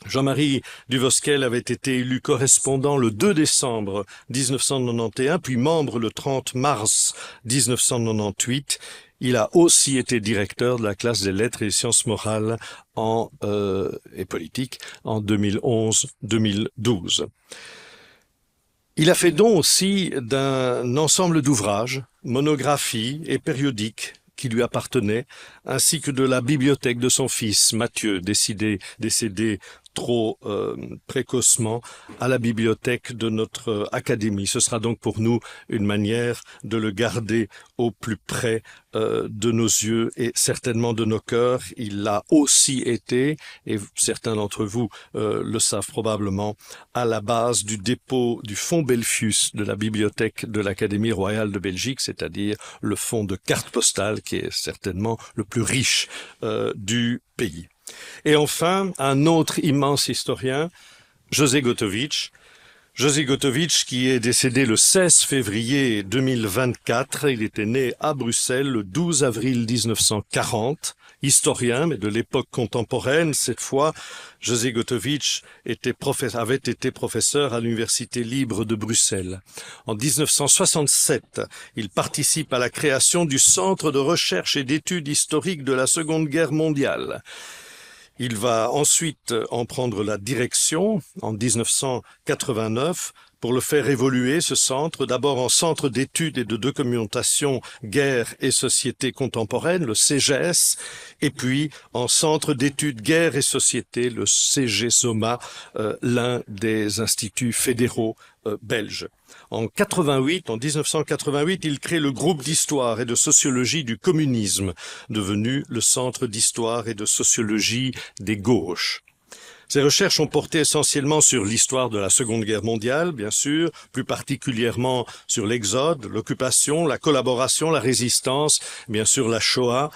Jean-Marie Duvosquel avait été élu correspondant le 2 décembre 1991, puis membre le 30 mars 1998. Il a aussi été directeur de la classe des lettres et des sciences morales et politiques en 2011-2012. Il a fait don aussi d'un ensemble d'ouvrages, monographies et périodiques qui lui appartenaient, ainsi que de la bibliothèque de son fils Mathieu, décédé trop précocement à la bibliothèque de notre académie. Ce sera donc pour nous une manière de le garder au plus près de nos yeux et certainement de nos cœurs. Il l'a aussi été, et certains d'entre vous le savent probablement, à la base du dépôt du fonds Belfius de la bibliothèque de l'Académie royale de Belgique, c'est-à-dire le fonds de cartes postales qui est certainement le plus riche du pays. Et enfin, un autre immense historien, José Gotovitch. José Gotovitch qui est décédé le 16 février 2024. Il était né à Bruxelles le 12 avril 1940. Historien, mais de l'époque contemporaine. Cette fois, José Gotovitch avait été professeur à l'Université libre de Bruxelles. En 1967, il participe à la création du Centre de recherche et d'études historiques de la Seconde Guerre mondiale. Il va ensuite en prendre la direction en 1989 pour le faire évoluer, ce centre, d'abord en centre d'études et de documentation guerre et société contemporaine, le CGS, et puis en centre d'études guerre et société, le CGSOMA, l'un des instituts fédéraux belges. En 1988, il crée le groupe d'histoire et de sociologie du communisme, devenu le Centre d'histoire et de sociologie des gauches. Ses recherches ont porté essentiellement sur l'histoire de la Seconde Guerre mondiale, bien sûr, plus particulièrement sur l'exode, l'occupation, la collaboration, la résistance, bien sûr la Shoah,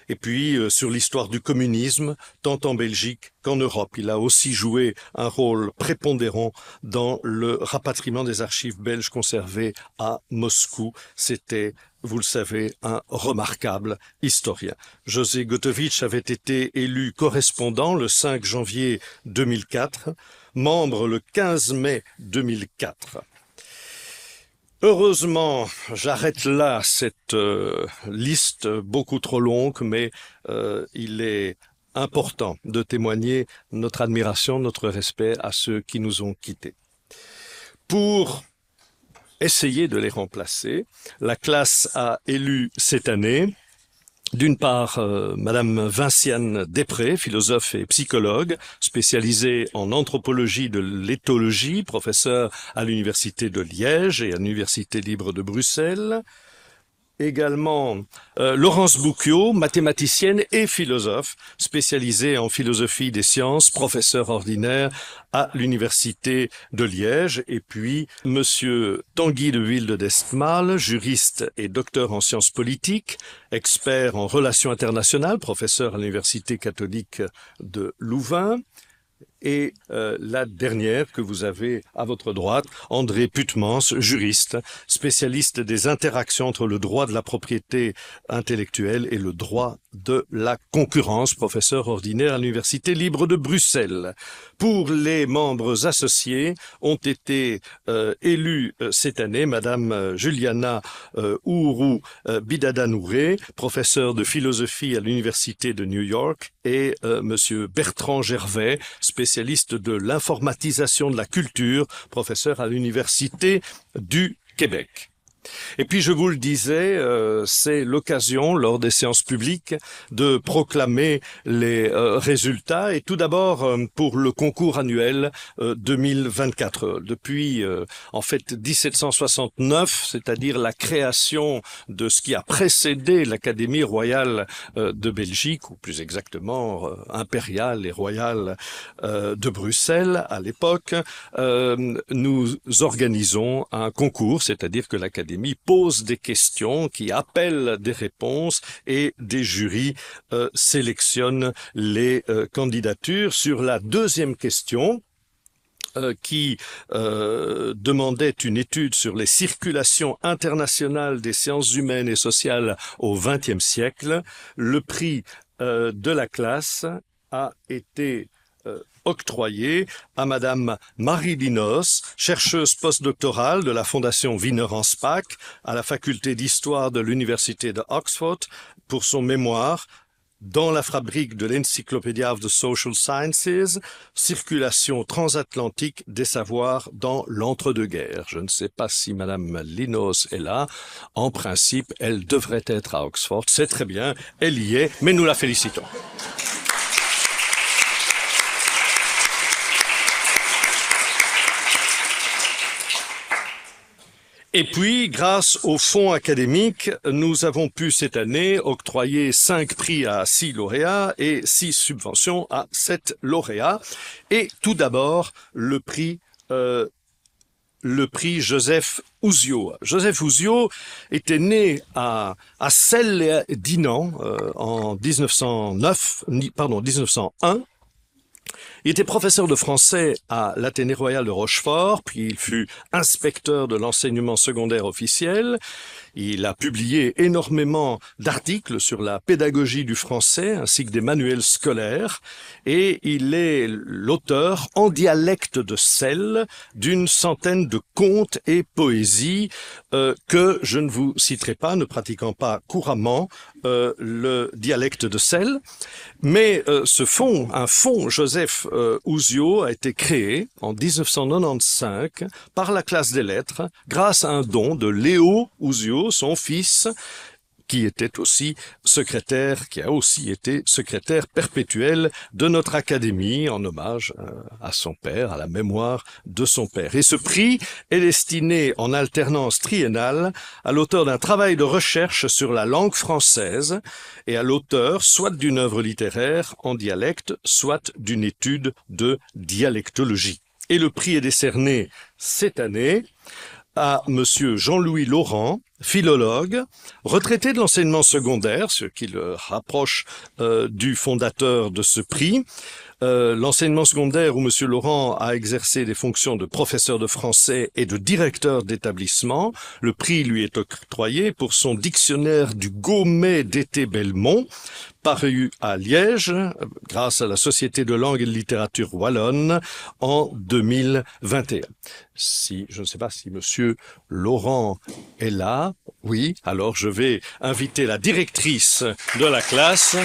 et puis sur l'histoire du communisme, tant en Belgique qu'en Europe. Il a aussi joué un rôle prépondérant dans le rapatriement des archives belges conservées à Moscou. C'était, vous le savez, un remarquable historien. José Gotovitch avait été élu correspondant le 5 janvier 2004, membre le 15 mai 2004. Heureusement, j'arrête là cette liste beaucoup trop longue, mais il est important de témoigner notre admiration, notre respect à ceux qui nous ont quittés. Pour essayer de les remplacer, la classe a élu cette année d'une part, Madame Vinciane Després, philosophe et psychologue, spécialisée en anthropologie de l'éthologie, professeure à l'Université de Liège et à l'Université libre de Bruxelles. Également, Laurence Bouquiot, mathématicienne et philosophe, spécialisée en philosophie des sciences, professeur ordinaire à l'Université de Liège. Et puis, Monsieur Tanguy de Wilde d'Estmal, juriste et docteur en sciences politiques, expert en relations internationales, professeur à l'Université catholique de Louvain. Et la dernière que vous avez à votre droite, André Putmans, juriste, spécialiste des interactions entre le droit de la propriété intellectuelle et le droit de la concurrence, professeur ordinaire à l'Université libre de Bruxelles. Pour les membres associés, ont été élus cette année Madame Juliana Ourou Bidada-Nouré, professeur de philosophie à l'Université de New York, et Monsieur Bertrand Gervais, spécialiste de l'informatisation de la culture, professeur à l'Université du Québec. Et puis, je vous le disais, c'est l'occasion, lors des séances publiques, de proclamer les résultats. Et tout d'abord, pour le concours annuel 2024. Depuis, en fait, 1769, c'est-à-dire la création de ce qui a précédé l'Académie royale de Belgique, ou plus exactement impériale et royale de Bruxelles à l'époque, nous organisons un concours, c'est-à-dire que l'Académie pose des questions qui appellent des réponses et des jurys sélectionnent les candidatures. Sur la deuxième question, qui demandait une étude sur les circulations internationales des sciences humaines et sociales au XXe siècle, le prix de la classe a été octroyé à Madame Marie Linos, chercheuse postdoctorale de la Fondation Wiener-Anspach à la faculté d'histoire de l'Université de Oxford pour son mémoire dans la fabrique de l'Encyclopedia of the Social Sciences, circulation transatlantique des savoirs dans l'entre-deux-guerres. Je ne sais pas si Madame Linos est là. En principe, elle devrait être à Oxford. C'est très bien, elle y est, mais nous la félicitons. Et puis, grâce au fonds académique, nous avons pu cette année octroyer 5 prix à 6 lauréats et 6 subventions à 7 lauréats. Et tout d'abord, le prix Joseph Ouzio. Joseph Ouzio était né à Celles-les-Dinant en 1901. Il était professeur de français à l'Athénée royal de Rochefort, puis il fut inspecteur de l'enseignement secondaire officiel. Il a publié énormément d'articles sur la pédagogie du français ainsi que des manuels scolaires et il est l'auteur en dialecte de Celles d'une centaine de contes et poésies que je ne vous citerai pas, ne pratiquant pas couramment le dialecte de Celles. Mais ce fonds, un fonds Joseph Ouzio a été créé en 1995 par la classe des lettres grâce à un don de Léo Ouzio, son fils, qui a aussi été secrétaire perpétuel de notre académie en hommage à son père, à la mémoire de son père. Et ce prix est destiné en alternance triennale à l'auteur d'un travail de recherche sur la langue française et à l'auteur soit d'une œuvre littéraire en dialecte, soit d'une étude de dialectologie. Et le prix est décerné cette année à Monsieur Jean-Louis Laurent, philologue, retraité de l'enseignement secondaire, ce qui le rapproche du fondateur de ce prix. L'enseignement secondaire où Monsieur Laurent a exercé des fonctions de professeur de français et de directeur d'établissement. Le prix lui est octroyé pour son dictionnaire du Gaumet d'été Belmont, paru à Liège, grâce à la Société de langue et de littérature wallonne en 2021. Je ne sais pas si Monsieur Laurent est là. Oui, alors je vais inviter la directrice de la classe.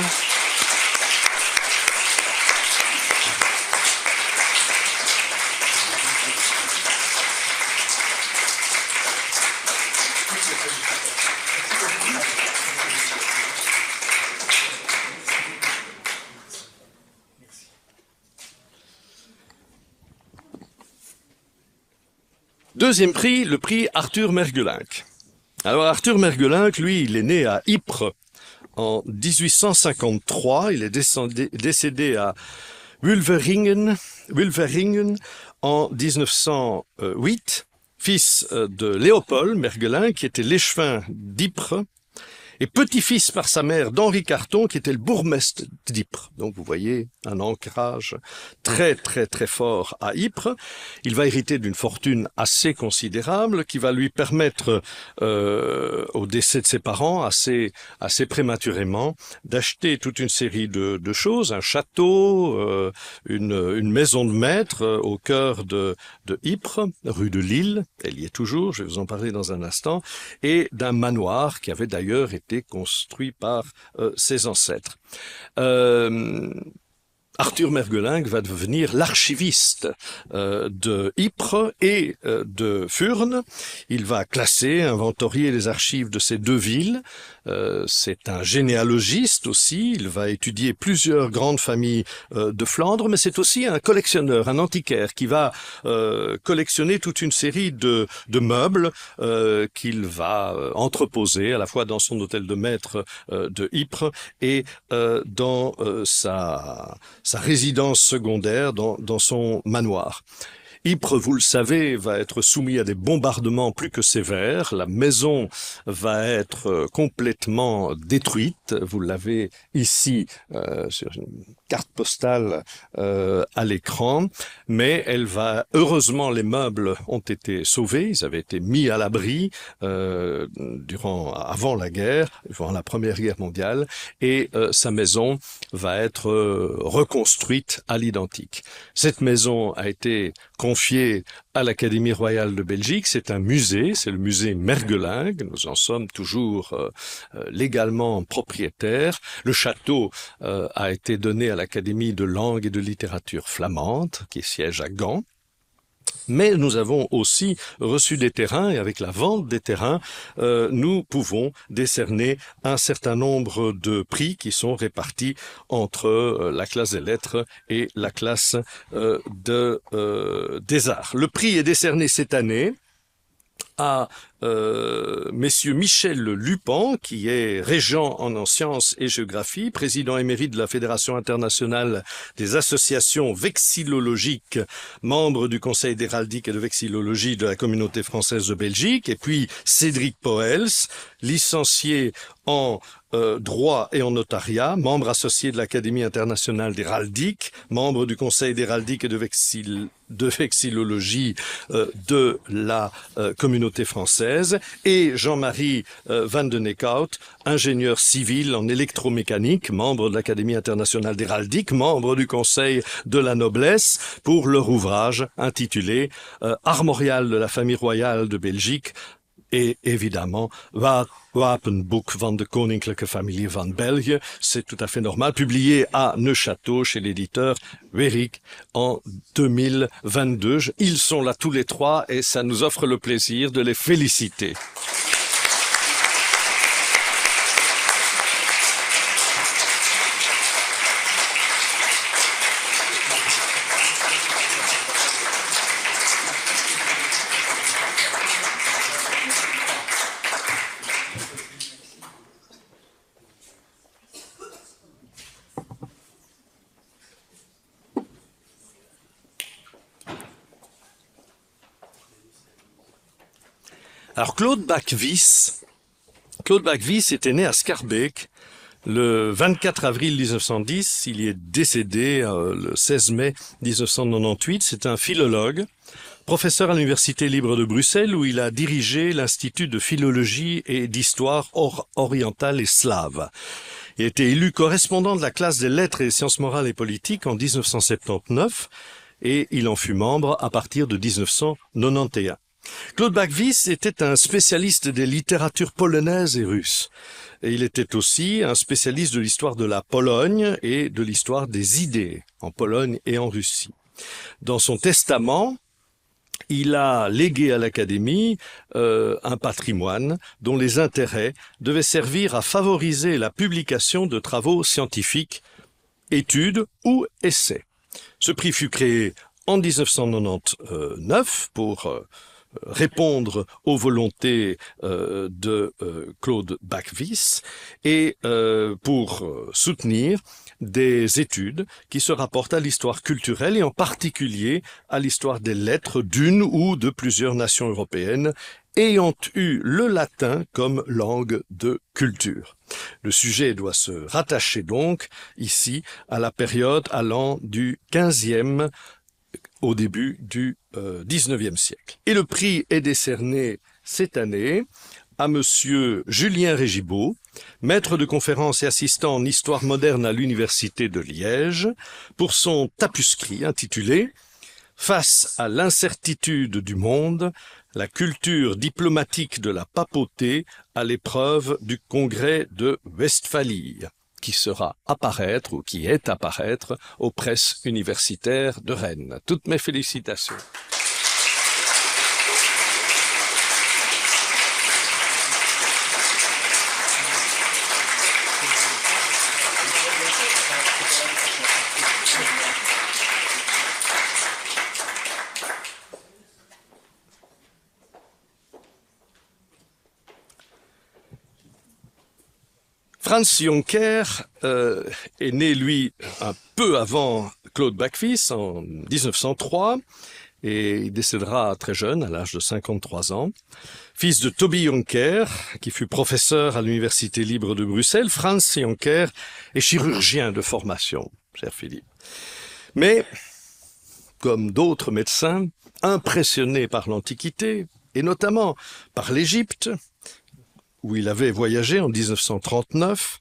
Deuxième prix, le prix Arthur Mergelinck. Alors Arthur Mergelinck, lui, il est né à Ypres en 1853. Il est décédé à Wulveringen en 1908, fils de Léopold Mergelinck, qui était l'échevin d'Ypres, et petit-fils par sa mère d'Henri Carton, qui était le bourgmestre d'Ypres. Donc vous voyez un ancrage très très très fort à Ypres. Il va hériter d'une fortune assez considérable qui va lui permettre, au décès de ses parents, assez prématurément, d'acheter toute une série de choses, un château, une maison de maître au cœur de Ypres, rue de Lille, elle y est toujours, je vais vous en parler dans un instant, et d'un manoir qui avait d'ailleurs été construit par ses ancêtres. Arthur Mergelinck va devenir l'archiviste de Ypres et de Furnes. Il va classer, inventorier les archives de ces deux villes. C'est un généalogiste aussi. Il va étudier plusieurs grandes familles de Flandre, mais c'est aussi un collectionneur, un antiquaire qui va collectionner toute une série de meubles qu'il va entreposer à la fois dans son hôtel de maître de Ypres et dans sa résidence secondaire dans son manoir. Ypres, vous le savez, va être soumis à des bombardements plus que sévères. La maison va être complètement détruite. Vous l'avez ici sur une carte postale à l'écran. Mais heureusement, les meubles ont été sauvés. Ils avaient été mis à l'abri avant la guerre, avant la Première Guerre mondiale. Et sa maison va être reconstruite à l'identique. Cette maison a été confié à l'Académie royale de Belgique. C'est un musée, c'est le musée Mergelinck. Nous en sommes toujours légalement propriétaires. Le château a été donné à l'Académie de langue et de littérature flamande, qui siège à Gand. Mais nous avons aussi reçu des terrains et avec la vente des terrains, nous pouvons décerner un certain nombre de prix qui sont répartis entre la classe des lettres et la classe des arts. Le prix est décerné cette année à messieurs Michel Lupan, qui est régent en sciences et géographie, président émérite de la Fédération internationale des associations vexillologiques, membre du Conseil d'héraldique et de vexillologie de la communauté française de Belgique, et puis Cédric Poels, licencié en droit et en notariat, membre associé de l'Académie internationale d'héraldique, membre du Conseil d'héraldique et de vexillologie de la communauté française, et Jean-Marie Van de Neckhout, ingénieur civil en électromécanique, membre de l'Académie internationale d'héraldique, membre du Conseil de la noblesse, pour leur ouvrage intitulé Armorial de la famille royale de Belgique, et évidemment Wapenboek van de Koninklijke Familie van België, c'est tout à fait normal, publié à Neuchâteau chez l'éditeur Werik en 2022. Ils sont là tous les trois et ça nous offre le plaisir de les féliciter. Alors Claude Bacvis était né à Schaerbeek le 24 avril 1910. Il y est décédé le 16 mai 1998. C'est un philologue, professeur à l'Université libre de Bruxelles où il a dirigé l'Institut de philologie et d'histoire orientale et slave. Il a été élu correspondant de la classe des lettres et des sciences morales et politiques en 1979 et il en fut membre à partir de 1991. Claude Bacvis était un spécialiste des littératures polonaises et russes. Et il était aussi un spécialiste de l'histoire de la Pologne et de l'histoire des idées en Pologne et en Russie. Dans son testament, il a légué à l'Académie un patrimoine dont les intérêts devaient servir à favoriser la publication de travaux scientifiques, études ou essais. Ce prix fut créé en 1999 pour répondre aux volontés de Claude Bacvis et pour soutenir des études qui se rapportent à l'histoire culturelle et en particulier à l'histoire des lettres d'une ou de plusieurs nations européennes ayant eu le latin comme langue de culture. Le sujet doit se rattacher donc ici à la période allant du 15e au début du 19e siècle. Et le prix est décerné cette année à monsieur Julien Régibaud, maître de conférences et assistant en histoire moderne à l'Université de Liège, pour son tapuscrit intitulé « Face à l'incertitude du monde, la culture diplomatique de la papauté à l'épreuve du congrès de Westphalie » qui sera à paraître ou qui est à paraître aux presses universitaires de Rennes. Toutes mes félicitations. Franz Joncker est né, lui, un peu avant Claude Bacvis, en 1903, et il décédera très jeune, à l'âge de 53 ans. Fils de Toby Joncker, qui fut professeur à l'Université libre de Bruxelles, Franz Joncker est chirurgien de formation, cher Philippe. Mais, comme d'autres médecins, impressionné par l'Antiquité, et notamment par l'Égypte, où il avait voyagé en 1939,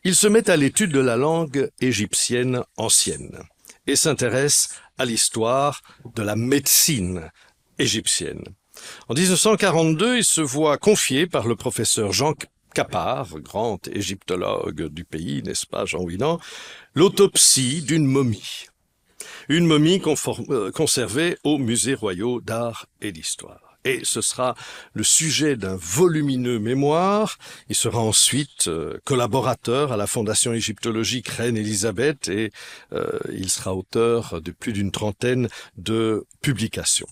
il se met à l'étude de la langue égyptienne ancienne et s'intéresse à l'histoire de la médecine égyptienne. En 1942, il se voit confier par le professeur Jean Capart, grand égyptologue du pays, n'est-ce pas, Jean Ouinan, l'autopsie d'une momie. Une momie conservée au Musée royal d'art et d'histoire. Et ce sera le sujet d'un volumineux mémoire. Il sera ensuite collaborateur à la Fondation égyptologique Reine-Élisabeth et il sera auteur de plus d'une trentaine de publications.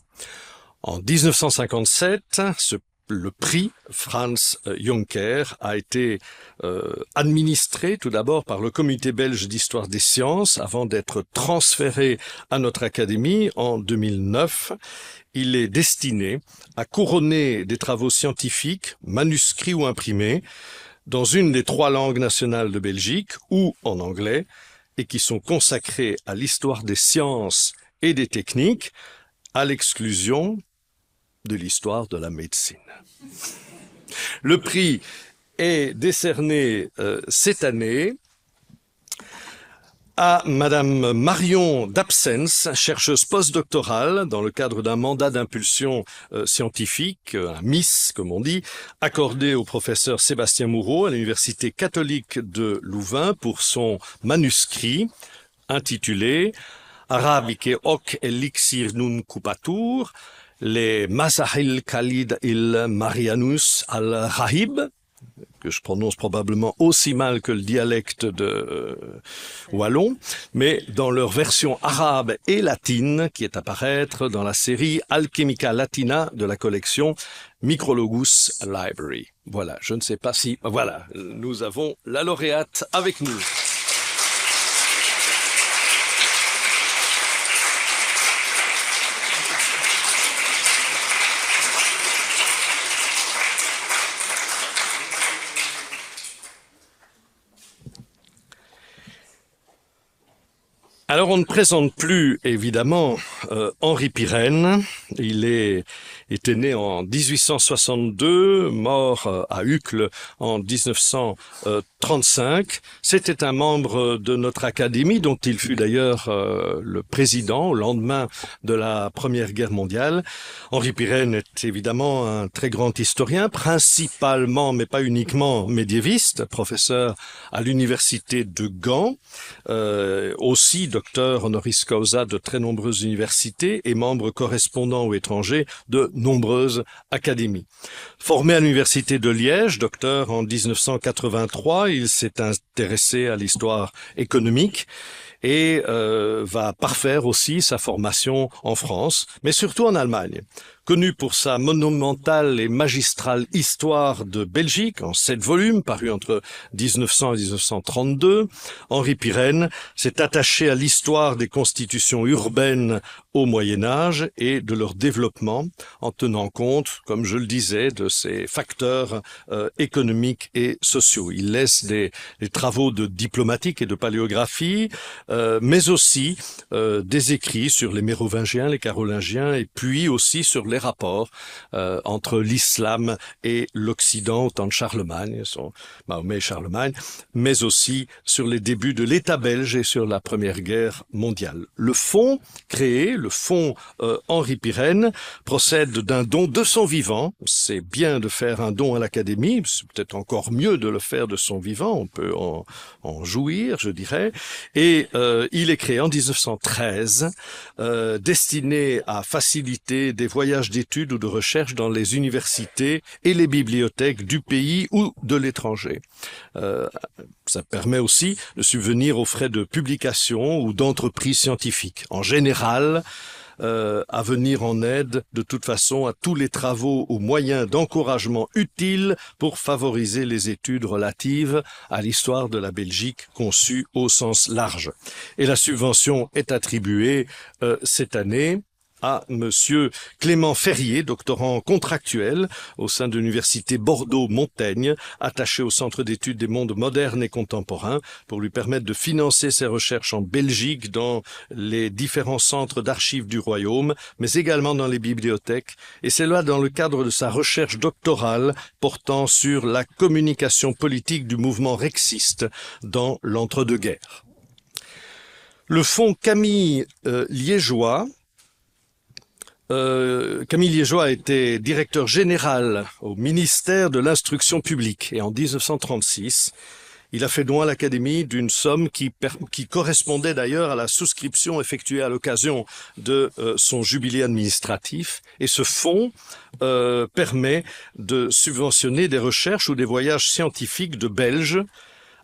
En 1957, le prix Franz Juncker a été administré tout d'abord par le Comité belge d'histoire des sciences avant d'être transféré à notre académie en 2009. Il est destiné à couronner des travaux scientifiques, manuscrits ou imprimés, dans une des 3 langues nationales de Belgique ou en anglais, et qui sont consacrés à l'histoire des sciences et des techniques, à l'exclusion de l'histoire de la médecine. Le prix est décerné cette année à Madame Marion Dapsens, chercheuse postdoctorale dans le cadre d'un mandat d'impulsion scientifique, un MIS comme on dit, accordé au professeur Sébastien Moureau à l'Université catholique de Louvain pour son manuscrit intitulé Arabique hoc elixir nun cupatur, les Masahil Khalid il Marianus al-Rahib, que je prononce probablement aussi mal que le dialecte de wallon, mais dans leur version arabe et latine qui est à paraître dans la série Alchemica Latina de la collection Micrologus Library. Voilà, je ne sais pas si... Voilà, nous avons la lauréate avec nous. Alors on ne présente plus évidemment Henri Pirenne. Il était né en 1862, mort à Uccle en 1935. C'était un membre de notre académie dont il fut d'ailleurs le président au lendemain de la Première Guerre mondiale. Henri Pirenne est évidemment un très grand historien, principalement mais pas uniquement médiéviste, professeur à l'université de Gand, aussi docteur honoris causa de très nombreuses universités et membre correspondant ou étranger de nombreuses académies. Formé à l'université de Liège, docteur en 1983, il s'est intéressé à l'histoire économique et va parfaire aussi sa formation en France, mais surtout en Allemagne. Connu pour sa monumentale et magistrale histoire de Belgique, en 7 volumes, paru entre 1900 et 1932, Henri Pirenne s'est attaché à l'histoire des constitutions urbaines au Moyen-Âge et de leur développement, en tenant compte, comme je le disais, de ces facteurs économiques et sociaux. Il laisse des travaux de diplomatique et de paléographie, mais aussi des écrits sur les Mérovingiens, les Carolingiens, et puis aussi sur les rapports entre l'islam et l'Occident au temps de Charlemagne, Mahomet et Charlemagne, mais aussi sur les débuts de l'État belge et sur la Première Guerre mondiale. Le fonds créé, le fonds Henri Pirenne, procède d'un don de son vivant. C'est bien de faire un don à l'Académie, c'est peut-être encore mieux de le faire de son vivant, on peut en jouir, je dirais. Et il est créé en 1913, destiné à faciliter des voyages d'études ou de recherche dans les universités et les bibliothèques du pays ou de l'étranger. Ça permet aussi de subvenir aux frais de publication ou d'entreprises scientifiques. En général, à venir en aide de toute façon à tous les travaux ou moyens d'encouragement utiles pour favoriser les études relatives à l'histoire de la Belgique conçue au sens large. Et la subvention est attribuée cette année à Monsieur Clément Ferrier, doctorant contractuel au sein de l'université Bordeaux-Montaigne, attaché au Centre d'études des mondes modernes et contemporains, pour lui permettre de financer ses recherches en Belgique dans les différents centres d'archives du royaume, mais également dans les bibliothèques. Et c'est là dans le cadre de sa recherche doctorale portant sur la communication politique du mouvement rexiste dans l'entre-deux-guerres. Le fonds Camille Liégeois a été directeur général au ministère de l'Instruction publique et en 1936, il a fait don à l'Académie d'une somme qui correspondait d'ailleurs à la souscription effectuée à l'occasion de son jubilé administratif. Et ce fonds permet de subventionner des recherches ou des voyages scientifiques de Belges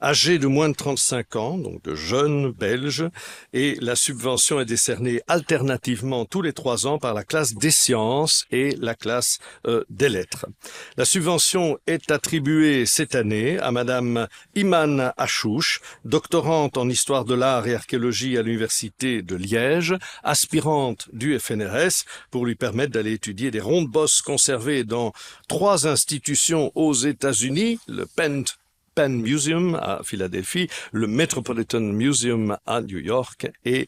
âgés de moins de 35 ans, donc de jeunes Belges, et la subvention est décernée alternativement tous les 3 ans par la classe des sciences et la classe des lettres. La subvention est attribuée cette année à Madame Iman Achouch, doctorante en histoire de l'art et archéologie à l'université de Liège, aspirante du FNRS, pour lui permettre d'aller étudier des rondes-bosses conservées dans 3 institutions aux États-Unis, le Penn Museum à Philadelphie, le Metropolitan Museum à New York et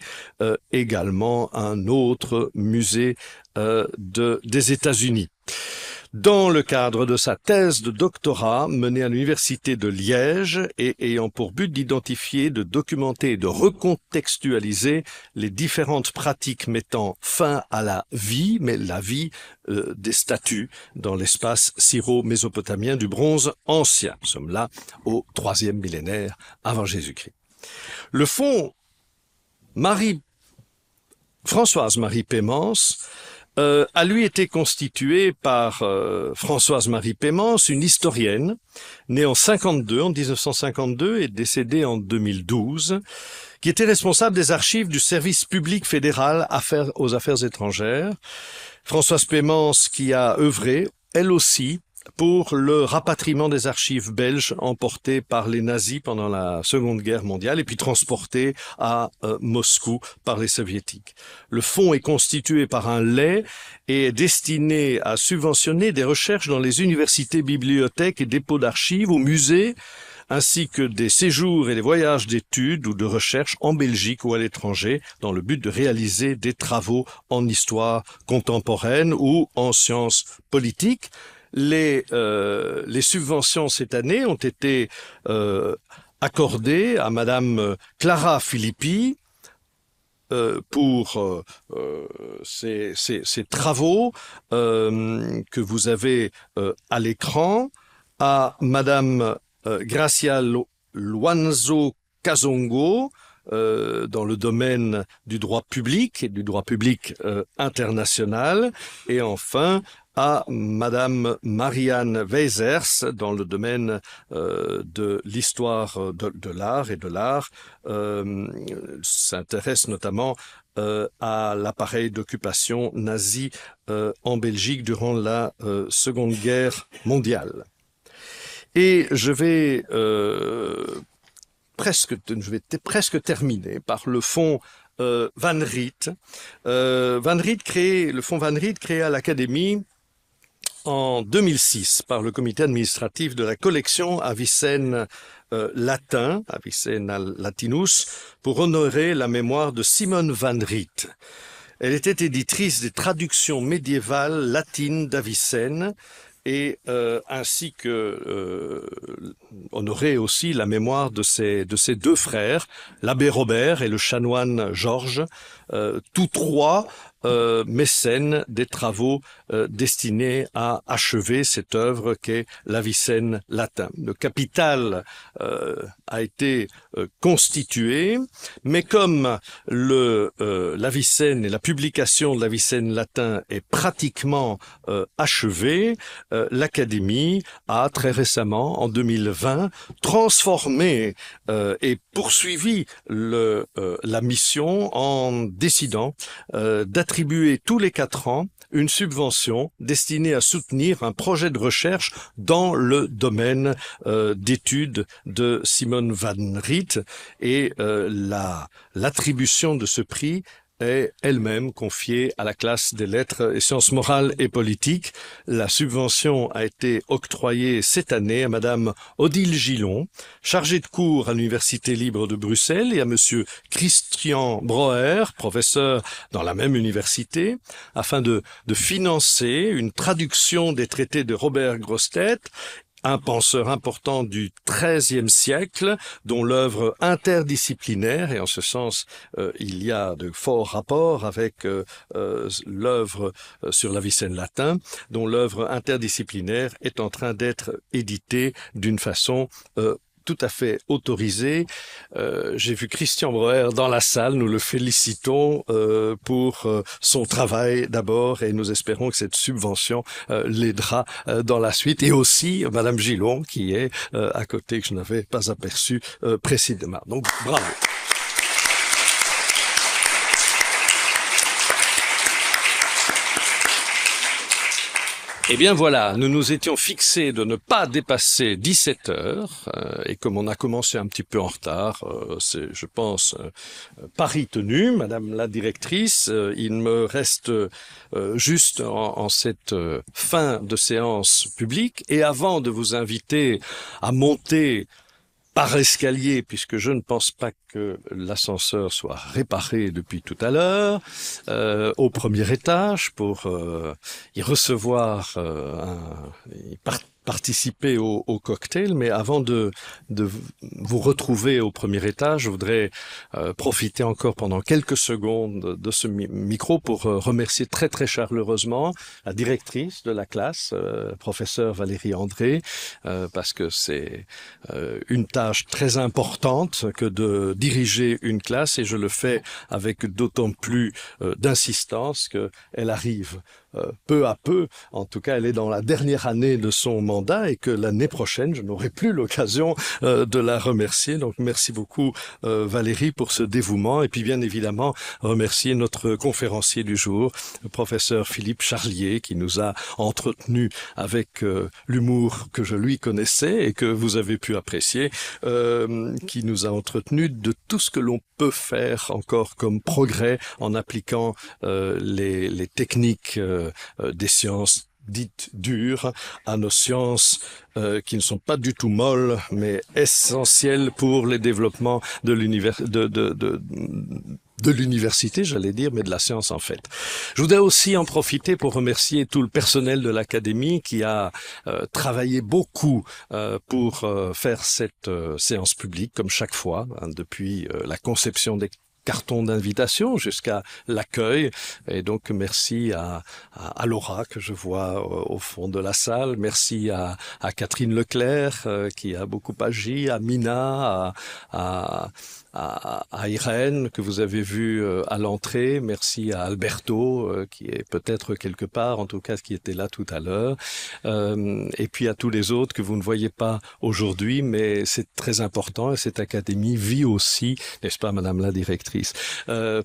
également un autre musée des États-Unis. Dans le cadre de sa thèse de doctorat menée à l'université de Liège et ayant pour but d'identifier, de documenter et de recontextualiser les différentes pratiques mettant fin à la vie, mais la vie des statues dans l'espace syro-mésopotamien du bronze ancien. Nous sommes là au 3e millénaire avant Jésus-Christ. Le fonds Françoise-Marie Pémence a lui été constitué par Françoise-Marie Pémence, une historienne, née en 1952 et décédée en 2012, qui était responsable des archives du service public fédéral aux affaires étrangères. Françoise Pémence qui a œuvré, elle aussi, pour le rapatriement des archives belges emportées par les nazis pendant la Seconde Guerre mondiale et puis transportées à Moscou par les soviétiques. Le fonds est constitué par un legs et est destiné à subventionner des recherches dans les universités, bibliothèques et dépôts d'archives, aux musées, ainsi que des séjours et des voyages d'études ou de recherche en Belgique ou à l'étranger dans le but de réaliser des travaux en histoire contemporaine ou en sciences politiques. Les subventions cette année ont été accordées à Madame Clara Filippi pour ces travaux que vous avez à l'écran, à Madame Gracia Luanzo Kazongo dans le domaine du droit public et du droit public international, et enfin à Madame Marianne Weisers dans le domaine de l'histoire de l'art et de l'art, s'intéresse notamment à l'appareil d'occupation nazi en Belgique durant la Seconde Guerre mondiale. Et je vais presque terminer par le fonds Van Riet. Le fonds Van Riet créé à l'Académie en 2006 par le comité administratif de la collection Avicenne latin, Avicena Latinus, pour honorer la mémoire de Simone Van Riet. Elle était éditrice des traductions médiévales latines d'Avicenne et ainsi que honorer aussi la mémoire de ses 2 frères, l'abbé Robert et le chanoine Georges, tous 3 mécènes des travaux destinés à achever cette œuvre qu'est l'Avicenne latin. Le capital a été constitué, mais comme l'Avicenne et la publication de l'Avicenne latin est pratiquement achevée, l'Académie a très récemment, en 2020, transformé et poursuivi la mission en décidant d'attribuer tous les 4 ans une subvention destinée à soutenir un projet de recherche dans le domaine d'études de Simone Van Riet, et l'attribution de ce prix est elle-même confiée à la classe des lettres et sciences morales et politiques. La subvention a été octroyée cette année à Madame Odile Gillon, chargée de cours à l'Université libre de Bruxelles, et à Monsieur Christian Broer, professeur dans la même université, afin de financer une traduction des traités de Robert Grossetête, un penseur important du XIIIe siècle, dont l'œuvre interdisciplinaire, et en ce sens il y a de forts rapports avec l'œuvre sur l'Avicenne latin, dont l'œuvre interdisciplinaire est en train d'être éditée d'une façon tout à fait autorisé. J'ai vu Christian Breuer dans la salle, nous le félicitons pour son travail d'abord et nous espérons que cette subvention l'aidera dans la suite, et aussi Madame Gillon qui est à côté, que je n'avais pas aperçu précédemment. Donc bravo. Eh bien voilà, nous nous étions fixés de ne pas dépasser 17 heures, et comme on a commencé un petit peu en retard, c'est, je pense, pari tenu, Madame la directrice. Il me reste juste en cette fin de séance publique, et avant de vous inviter à monter par escalier, puisque je ne pense pas que l'ascenseur soit réparé depuis tout à l'heure, au premier étage pour y recevoir participer au cocktail. Mais avant de vous retrouver au premier étage, je voudrais profiter encore pendant quelques secondes de ce micro pour remercier très très chaleureusement la directrice de la classe, professeure Valérie André, parce que c'est une tâche très importante que de diriger une classe, et je le fais avec d'autant plus d'insistance qu'elle arrive peu à peu. En tout cas, elle est dans la dernière année de son mandat, et que l'année prochaine, je n'aurai plus l'occasion de la remercier. Donc, merci beaucoup Valérie pour ce dévouement. Et puis, bien évidemment, remercier notre conférencier du jour, le professeur Philippe Charlier, qui nous a entretenu avec l'humour que je lui connaissais et que vous avez pu apprécier, qui nous a entretenu de tout ce que l'on peut faire encore comme progrès en appliquant les techniques des sciences dites dures à nos sciences qui ne sont pas du tout molles, mais essentielles pour les développements de l'université, j'allais dire, mais de la science en fait. Je voudrais aussi en profiter pour remercier tout le personnel de l'Académie qui a travaillé beaucoup pour faire cette séance publique, comme chaque fois, depuis la conception des carton d'invitation jusqu'à l'accueil. Et donc merci à Laura que je vois au fond de la salle, merci à Catherine Leclerc qui a beaucoup agi, à Mina, à Irène que vous avez vu à l'entrée, merci à Alberto qui est peut-être quelque part, en tout cas qui était là tout à l'heure, et puis à tous les autres que vous ne voyez pas aujourd'hui, mais c'est très important, et cette académie vit aussi, n'est-ce pas Madame la directrice,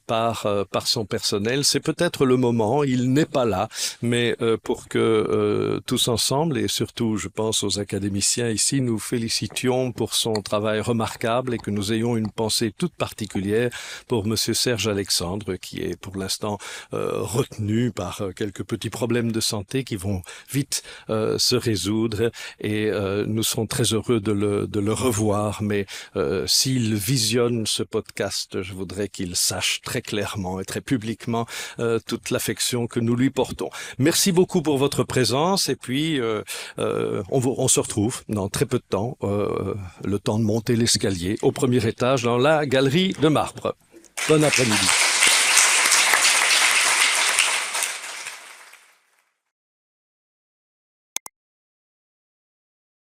par son personnel. C'est peut-être le moment, il n'est pas là, mais pour que tous ensemble, et surtout je pense aux académiciens ici, nous félicitions pour son travail remarquable, et que nous ayons une pensée toute particulière pour Monsieur Serge Alexandre, qui est pour l'instant retenu par quelques petits problèmes de santé qui vont vite se résoudre, et nous serons très heureux de le revoir. Mais s'il visionne ce podcast, je voudrais qu'il sache très clairement et très publiquement toute l'affection que nous lui portons. Merci beaucoup pour votre présence, et puis on se retrouve dans très peu de temps, le temps de monter l'escalier au premier étage dans la galerie de marbre. Bon après-midi.